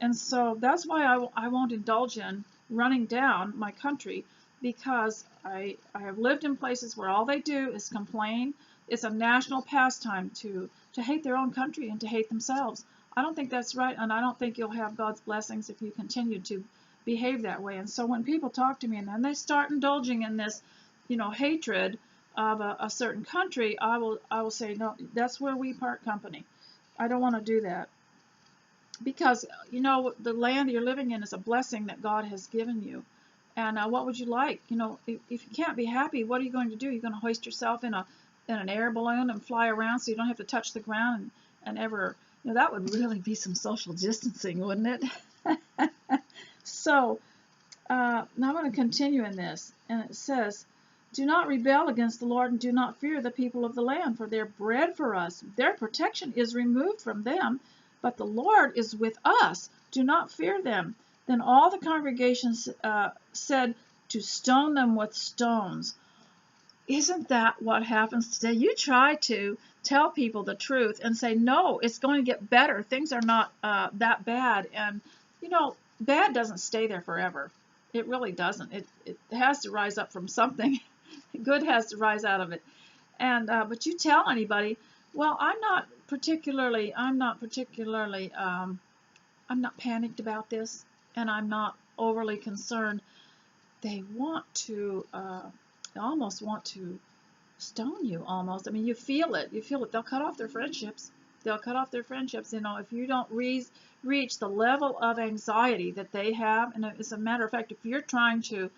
And so that's why I won't indulge in running down my country, because I have lived in places where all they do is complain. It's a national pastime to hate their own country and to hate themselves. I don't think that's right, and I don't think you'll have God's blessings if you continue to behave that way. And so when people talk to me and then they start indulging in this, hatred of a certain country, I will say, no, that's where we part company. I don't want to do that, because the land you're living in is a blessing that God has given you. And what would you like? If you can't be happy, what are you going to do? You're going to hoist yourself in an air balloon and fly around so you don't have to touch the ground and ever. That would really be some social distancing, wouldn't it? So now I'm going to continue in this, and it says, do not rebel against the Lord, and do not fear the people of the land, for they're bread for us. Their protection is removed from them, but the Lord is with us. Do not fear them. Then all the congregations said to stone them with stones. Isn't that what happens today? You try to tell people the truth and say, no, it's going to get better. Things are not that bad. And, bad doesn't stay there forever. It really doesn't. It has to rise up from something. Good has to rise out of it. And but you tell anybody, well, I'm not particularly I'm not panicked about this, and I'm not overly concerned. They almost want to stone you, almost. I mean, you feel it. They'll cut off their friendships. If you don't reach the level of anxiety that they have. And as a matter of fact, if you're trying to,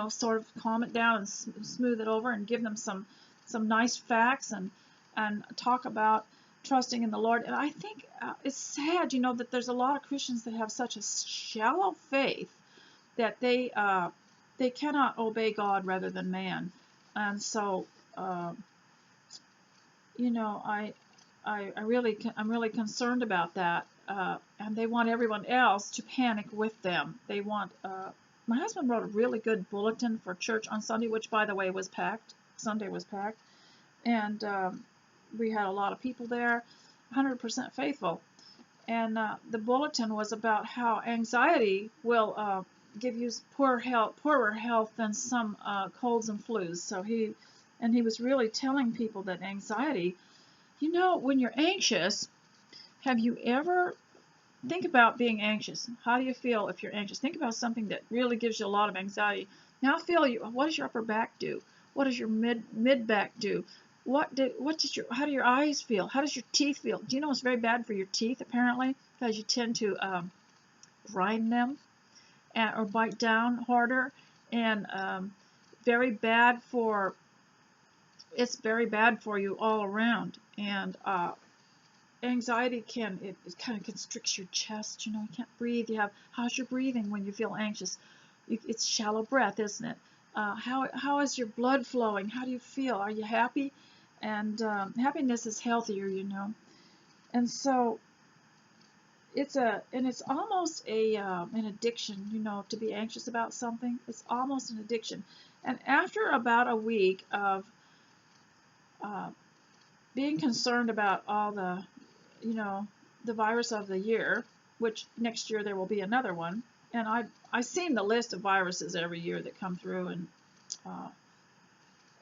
sort of calm it down and smooth it over and give them some nice facts and talk about trusting in the Lord. And I think it's sad, that there's a lot of Christians that have such a shallow faith that they cannot obey God rather than man. And so, I'm really concerned about that, and they want everyone else to panic with them. They want. My husband wrote a really good bulletin for church on Sunday, which, by the way, was packed. Sunday was packed, and we had a lot of people there, 100% faithful. And the bulletin was about how anxiety will give you poorer health than some colds and flus. So he was really telling people that anxiety, when you're anxious, have you ever think about being anxious? How do you feel if you're anxious? Think about something that really gives you a lot of anxiety. Now what does your upper back do? What does your mid back do? How do your eyes feel? How does your teeth feel? Do you know it's very bad for your teeth apparently because you tend to grind them or bite down harder, and very bad for it's very bad for you all around. And anxiety it kind of constricts your chest. You can't breathe. How's your breathing when you feel anxious? It's shallow breath, isn't it? How is your blood flowing? How do you feel? Are you happy? And happiness is healthier, And so it's almost an addiction, to be anxious about something. It's almost an addiction. And after about a week of being concerned about all the virus of the year, which next year there will be another one, and I've seen the list of viruses every year that come through,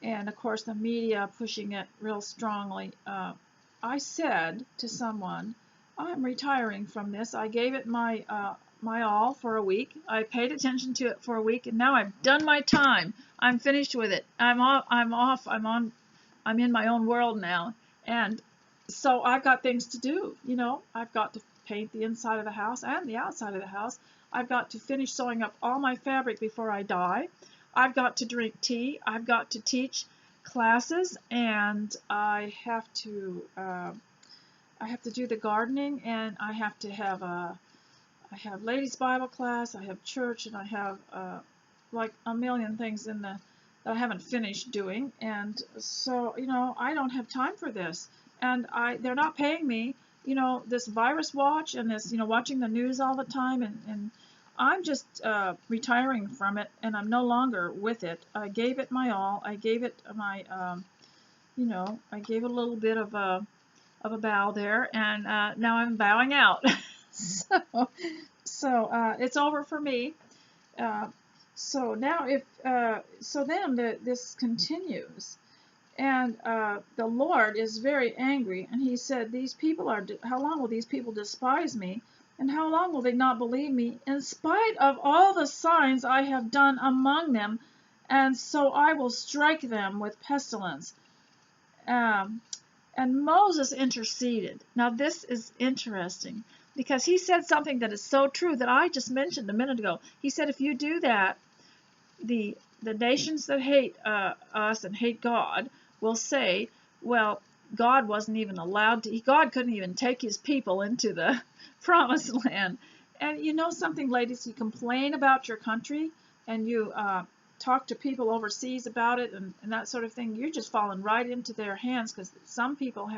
and of course the media pushing it real strongly. I said to someone, I'm retiring from this. I gave it my all for a week. I paid attention to it for a week, and now I've done my time. I'm finished with it. I'm off. I'm in my own world now. And so I've got things to do. I've got to paint the inside of the house and the outside of the house. I've got to finish sewing up all my fabric before I die. I've got to drink tea. I've got to teach classes, and I have to do the gardening, and I have ladies Bible class, I have church, and I have like a million things that I haven't finished doing. And so I don't have time for this, and they're not paying me this virus watch and this watching the news all the time, and I'm just retiring from it, and I'm no longer with it. I gave it my all. I gave it my I gave it a little bit of a bow there, and now I'm bowing out. so it's over for me. So now this continues, and the Lord is very angry, and he said, how long will these people despise me, and how long will they not believe me, in spite of all the signs I have done among them? And so I will strike them with pestilence. And Moses interceded. Now this is interesting, because he said something that is so true that I just mentioned a minute ago. He said, if you do that, the nations that hate us and hate God will say, well, God wasn't even allowed to. God couldn't even take his people into the promised land. And you know something, ladies, you complain about your country, and you talk to people overseas about it, and that sort of thing, you're just falling right into their hands, because some people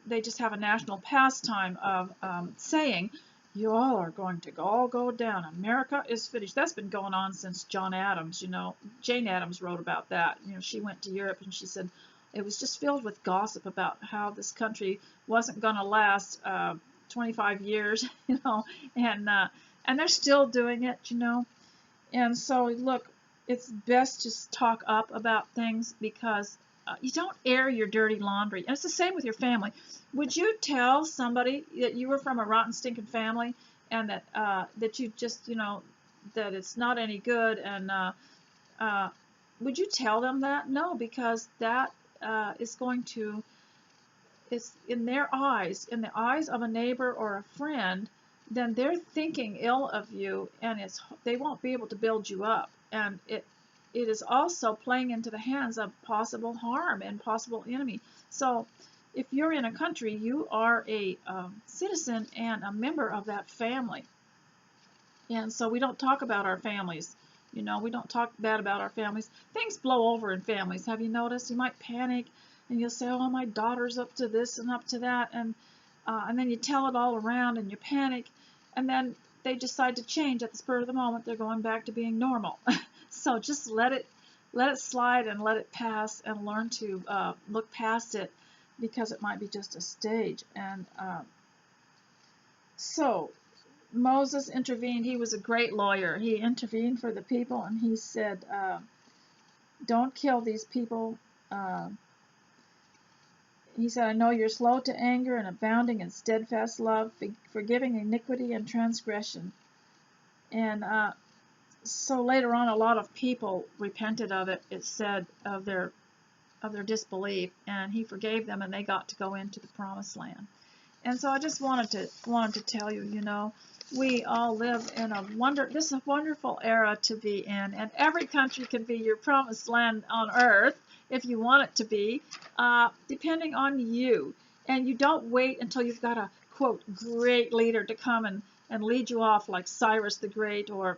they just have a national pastime of saying, you all are going to all go down. America is finished. That's been going on since John Adams. Jane Addams wrote about that. She went to Europe, and she said it was just filled with gossip about how this country wasn't going to last 25 years, and they're still doing it, And so, look, it's best to talk up about things, because you don't air your dirty laundry. And it's the same with your family. Would you tell somebody that you were from a rotten, stinking family, and that you just, that it's not any good? And would you tell them that? No, because that is going to, it's in their eyes, in the eyes of a neighbor or a friend, then they're thinking ill of you, and they won't be able to build you up. And it is also playing into the hands of possible harm and possible enemy. So if you're in a country, you are a citizen and a member of that family. And so we don't talk about our families. We don't talk bad about our families. Things blow over in families. Have you noticed? You might panic. and you'll say, oh, my daughter's up to this and up to that, and then you tell it all around and you panic, and then they decide to change at the spur of the moment. They're going back to being normal. So just let it slide and let it pass, and learn to look past it, because it might be just a stage. And so Moses intervened. He was a great lawyer. He intervened for the people, and he said, don't kill these people. He said, I know you're slow to anger and abounding in steadfast love, forgiving iniquity and transgression. And so later on, a lot of people repented of it. It said of their disbelief, and he forgave them, and they got to go into the promised land. And so I just wanted to tell you, we all live in this is a wonderful era to be in, and every country can be your promised land on earth if you want it to be, depending on you. And you don't wait until you've got a, quote, great leader to come and lead you off like Cyrus the Great or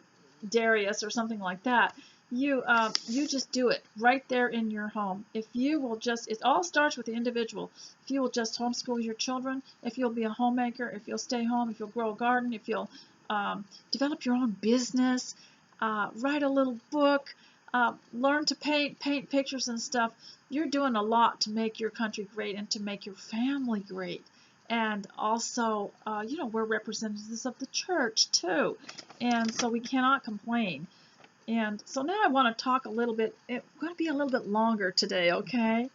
Darius or something like that. You just do it right there in your home. If you will just, it all starts with the individual. If you will just homeschool your children, if you'll be a homemaker, if you'll stay home, if you'll grow a garden, if you'll develop your own business, write a little book, learn to paint pictures and stuff, you're doing a lot to make your country great and to make your family great. And also, we're representatives of the church too, and so we cannot complain. And so now I want to talk a little bit. It's going to be a little bit longer today, okay?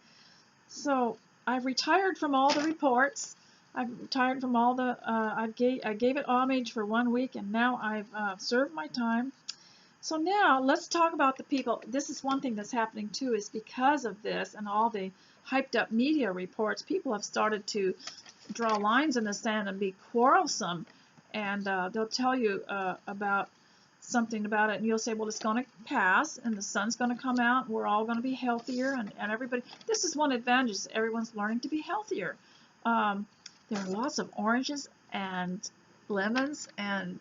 So I've retired from all the reports. I've retired from all the. I gave it homage for 1 week, and now I've served my time. So now let's talk about the people. This is one thing that's happening too, is because of this and all the hyped up media reports, people have started to draw lines in the sand and be quarrelsome, and they'll tell you about something about it, and you'll say, well, it's going to pass, and the sun's going to come out, and we're all going to be healthier, and everybody. This is one advantage, is everyone's learning to be healthier. There are lots of oranges and lemons and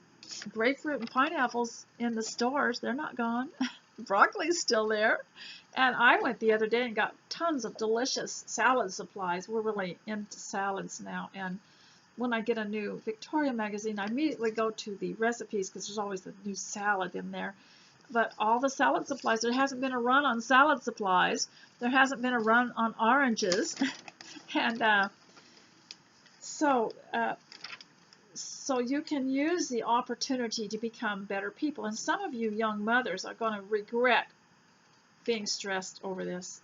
grapefruit and pineapples in the stores. They're not gone. Broccoli's still there. And I went the other day and got tons of delicious salad supplies. We're really into salads now, and when I get a new Victoria magazine, I immediately go to the recipes, because there's always a new salad in there. But all the salad supplies, there hasn't been a run on salad supplies. There hasn't been a run on oranges. And so you can use the opportunity to become better people. And some of you young mothers are going to regret being stressed over this,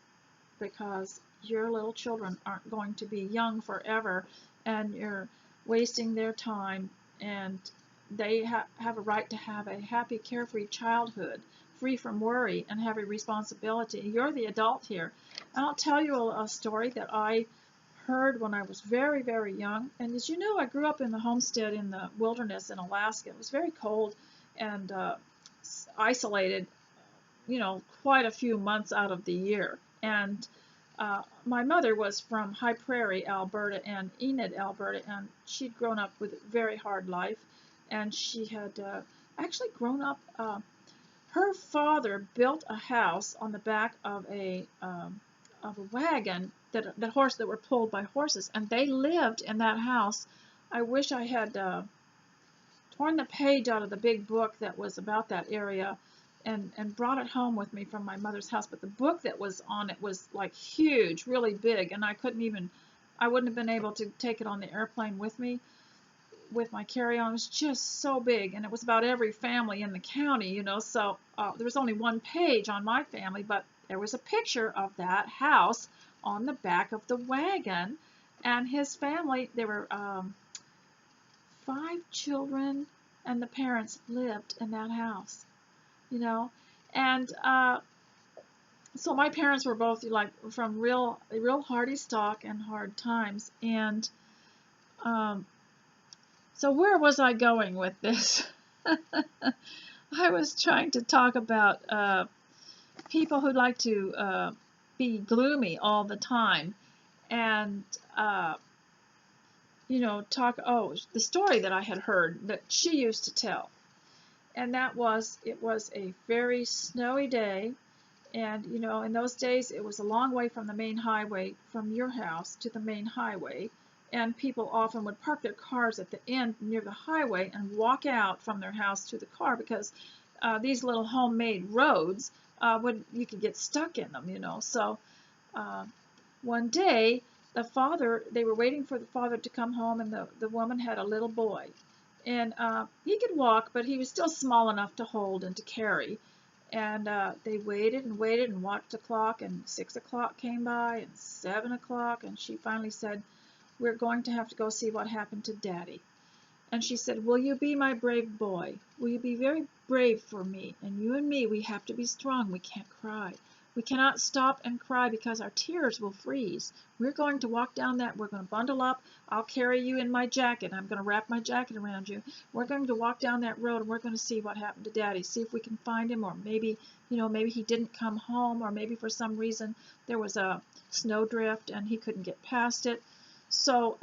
because your little children aren't going to be young forever, and you're wasting their time, and they have a right to have a happy, carefree childhood, free from worry and heavy responsibility. You're the adult here. And I'll tell you a story that I heard when I was very, very young. And as you know, I grew up in the homestead in the wilderness in Alaska. It was very cold and isolated, quite a few months out of the year. And my mother was from High Prairie, Alberta, and Enid, Alberta, and she'd grown up with a very hard life, and she had actually grown up. Her father built a house on the back of a wagon that were pulled by horses, and they lived in that house. I wish I had torn the page out of the big book that was about that area and brought it home with me from my mother's house. But the book that was on it was like huge, really big, and I wouldn't have been able to take it on the airplane with me with my carry-on. It was just so big, and it was about every family in the county, so there was only one page on my family, but there was a picture of that house on the back of the wagon, and his family, there were 5 children, and the parents lived in that house. And so my parents were both like from real hardy stock and hard times. And so where was I going with this? I was trying to talk about people who like to be gloomy all the time, and the story that I had heard that she used to tell. And that was, it was a very snowy day And you know, in those days it was a long way from the main highway, from your house to the main highway, and people often would park their cars at the end near the highway and walk out from their house to the car, because these little homemade roads you could get stuck in them, you know. So one day they were waiting for the father to come home, and the woman had a little boy, and he could walk, but he was still small enough to hold and to carry. And they waited and waited and watched the clock, and 6 o'clock came by, and 7 o'clock, and she finally said, "We're going to have to go see what happened to Daddy." And she said, "Will you be my brave boy? Will you be very brave for me? And you and me, we have to be strong. We can't cry. We cannot stop and cry, because our tears will freeze. We're going to walk down that. We're going to bundle up. I'll carry you in my jacket. I'm going to wrap my jacket around you. We're going to walk down that road, and we're going to see what happened to Daddy. See if we can find him, or maybe, you know, maybe he didn't come home, or maybe for some reason there was a snowdrift and he couldn't get past it." So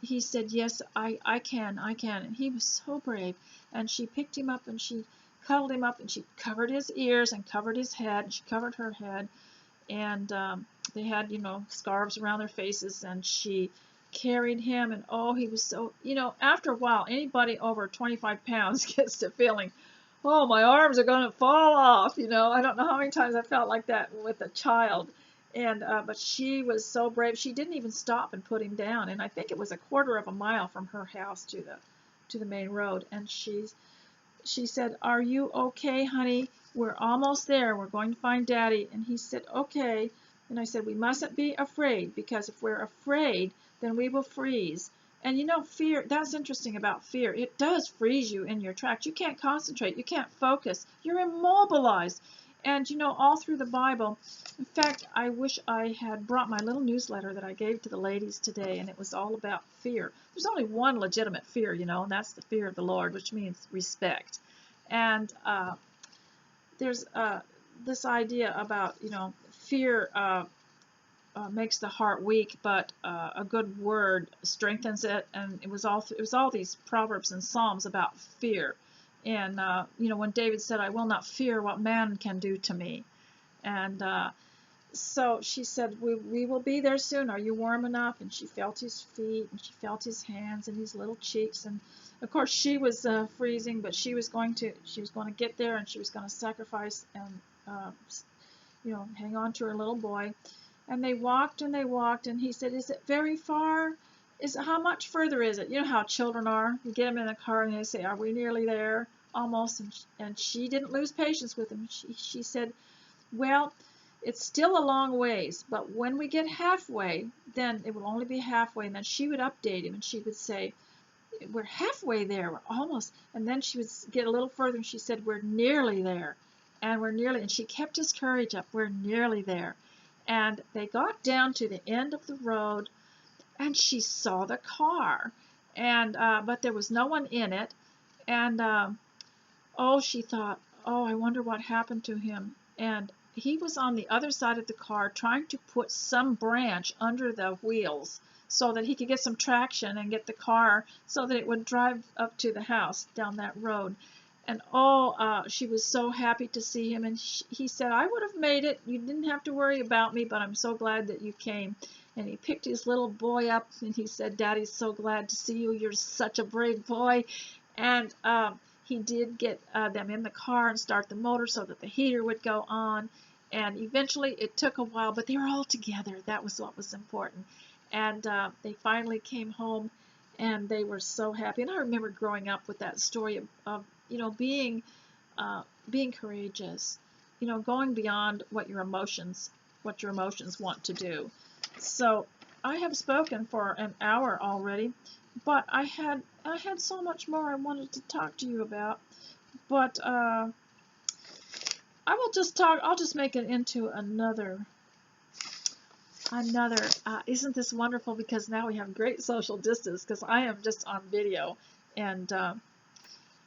he said, "Yes, I can. And he was so brave. And she picked him up, and she cuddled him up, and she covered his ears and covered his head, and she covered her head, and they had, you know, scarves around their faces, and she carried him, and oh, he was so, you know, after a while, anybody over 25 pounds gets to feeling, oh, my arms are going to fall off, you know. I don't know how many times I felt like that with a child. And but she was so brave. She didn't even stop and put him down. And I think it was a quarter of a mile from her house to the main road. And she said, "Are you okay, honey? We're almost there. We're going to find Daddy." And he said, "Okay." And I said, "We mustn't be afraid, because if we're afraid, then we will freeze." And you know, fear, that's interesting about fear. It does freeze you in your tracks. You can't concentrate. You can't focus. You're immobilized. And you know, all through the Bible, in fact, I wish I had brought my little newsletter that I gave to the ladies today, and it was all about fear. There's only one legitimate fear, you know, and that's the fear of the Lord, which means respect. And there's this idea about, you know, fear makes the heart weak, but a good word strengthens it. And it was all these proverbs and psalms about fear. And you know, when David said, "I will not fear what man can do to me," and so she said, we will be there soon. Are you warm enough?" And she felt his feet, and she felt his hands and his little cheeks. And of course she was freezing, but she was going to get there, and she was going to sacrifice and you know, hang on to her little boy. And they walked and they walked, and he said, "Is it very far? How much further is it?" You know how children are. You get them in the car and they say, "Are we nearly there?" Almost. And she didn't lose patience with him. She said, "Well, it's still a long ways, but when we get halfway, then it will only be halfway." And then she would update him, and she would say, "We're halfway there, we're almost." And then she would get a little further, and she said, "We're nearly there, and we're nearly," and she kept his courage up, "We're nearly there." And they got down to the end of the road, and she saw the car, and but there was no one in it. And oh, she thought, "Oh, I wonder what happened to him." And he was on the other side of the car trying to put some branch under the wheels so that he could get some traction and get the car so that it would drive up to the house down that road. And oh, she was so happy to see him. And he said, "I would have made it. You didn't have to worry about me, but I'm so glad that you came." And he picked his little boy up, and he said, "Daddy's so glad to see you. You're such a brave boy." And he did get them in the car and start the motor so that the heater would go on. And eventually, it took a while, but they were all together. That was what was important. And they finally came home, and they were so happy. And I remember growing up with that story of you know, being courageous, you know, going beyond what your emotions want to do. So I have spoken for an hour already, but I had so much more I wanted to talk to you about. But I will just talk. I'll just make it into another. Isn't this wonderful? Because now we have great social distance. Because I am just on video, and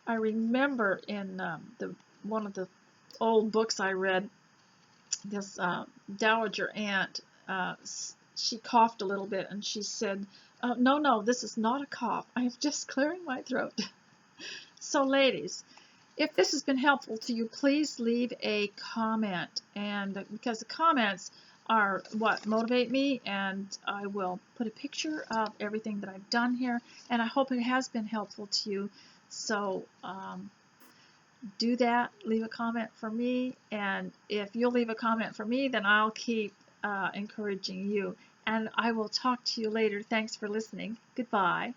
I remember in one of the old books I read, this dowager aunt, she coughed a little bit, and she said, "No, this is not a cough. I am just clearing my throat." So ladies, if this has been helpful to you, please leave a comment, and because the comments are what motivate me, and I will put a picture of everything that I've done here, and I hope it has been helpful to you. So do that, leave a comment for me, and if you'll leave a comment for me, then I'll keep encouraging you, and I will talk to you later. Thanks for listening. Goodbye.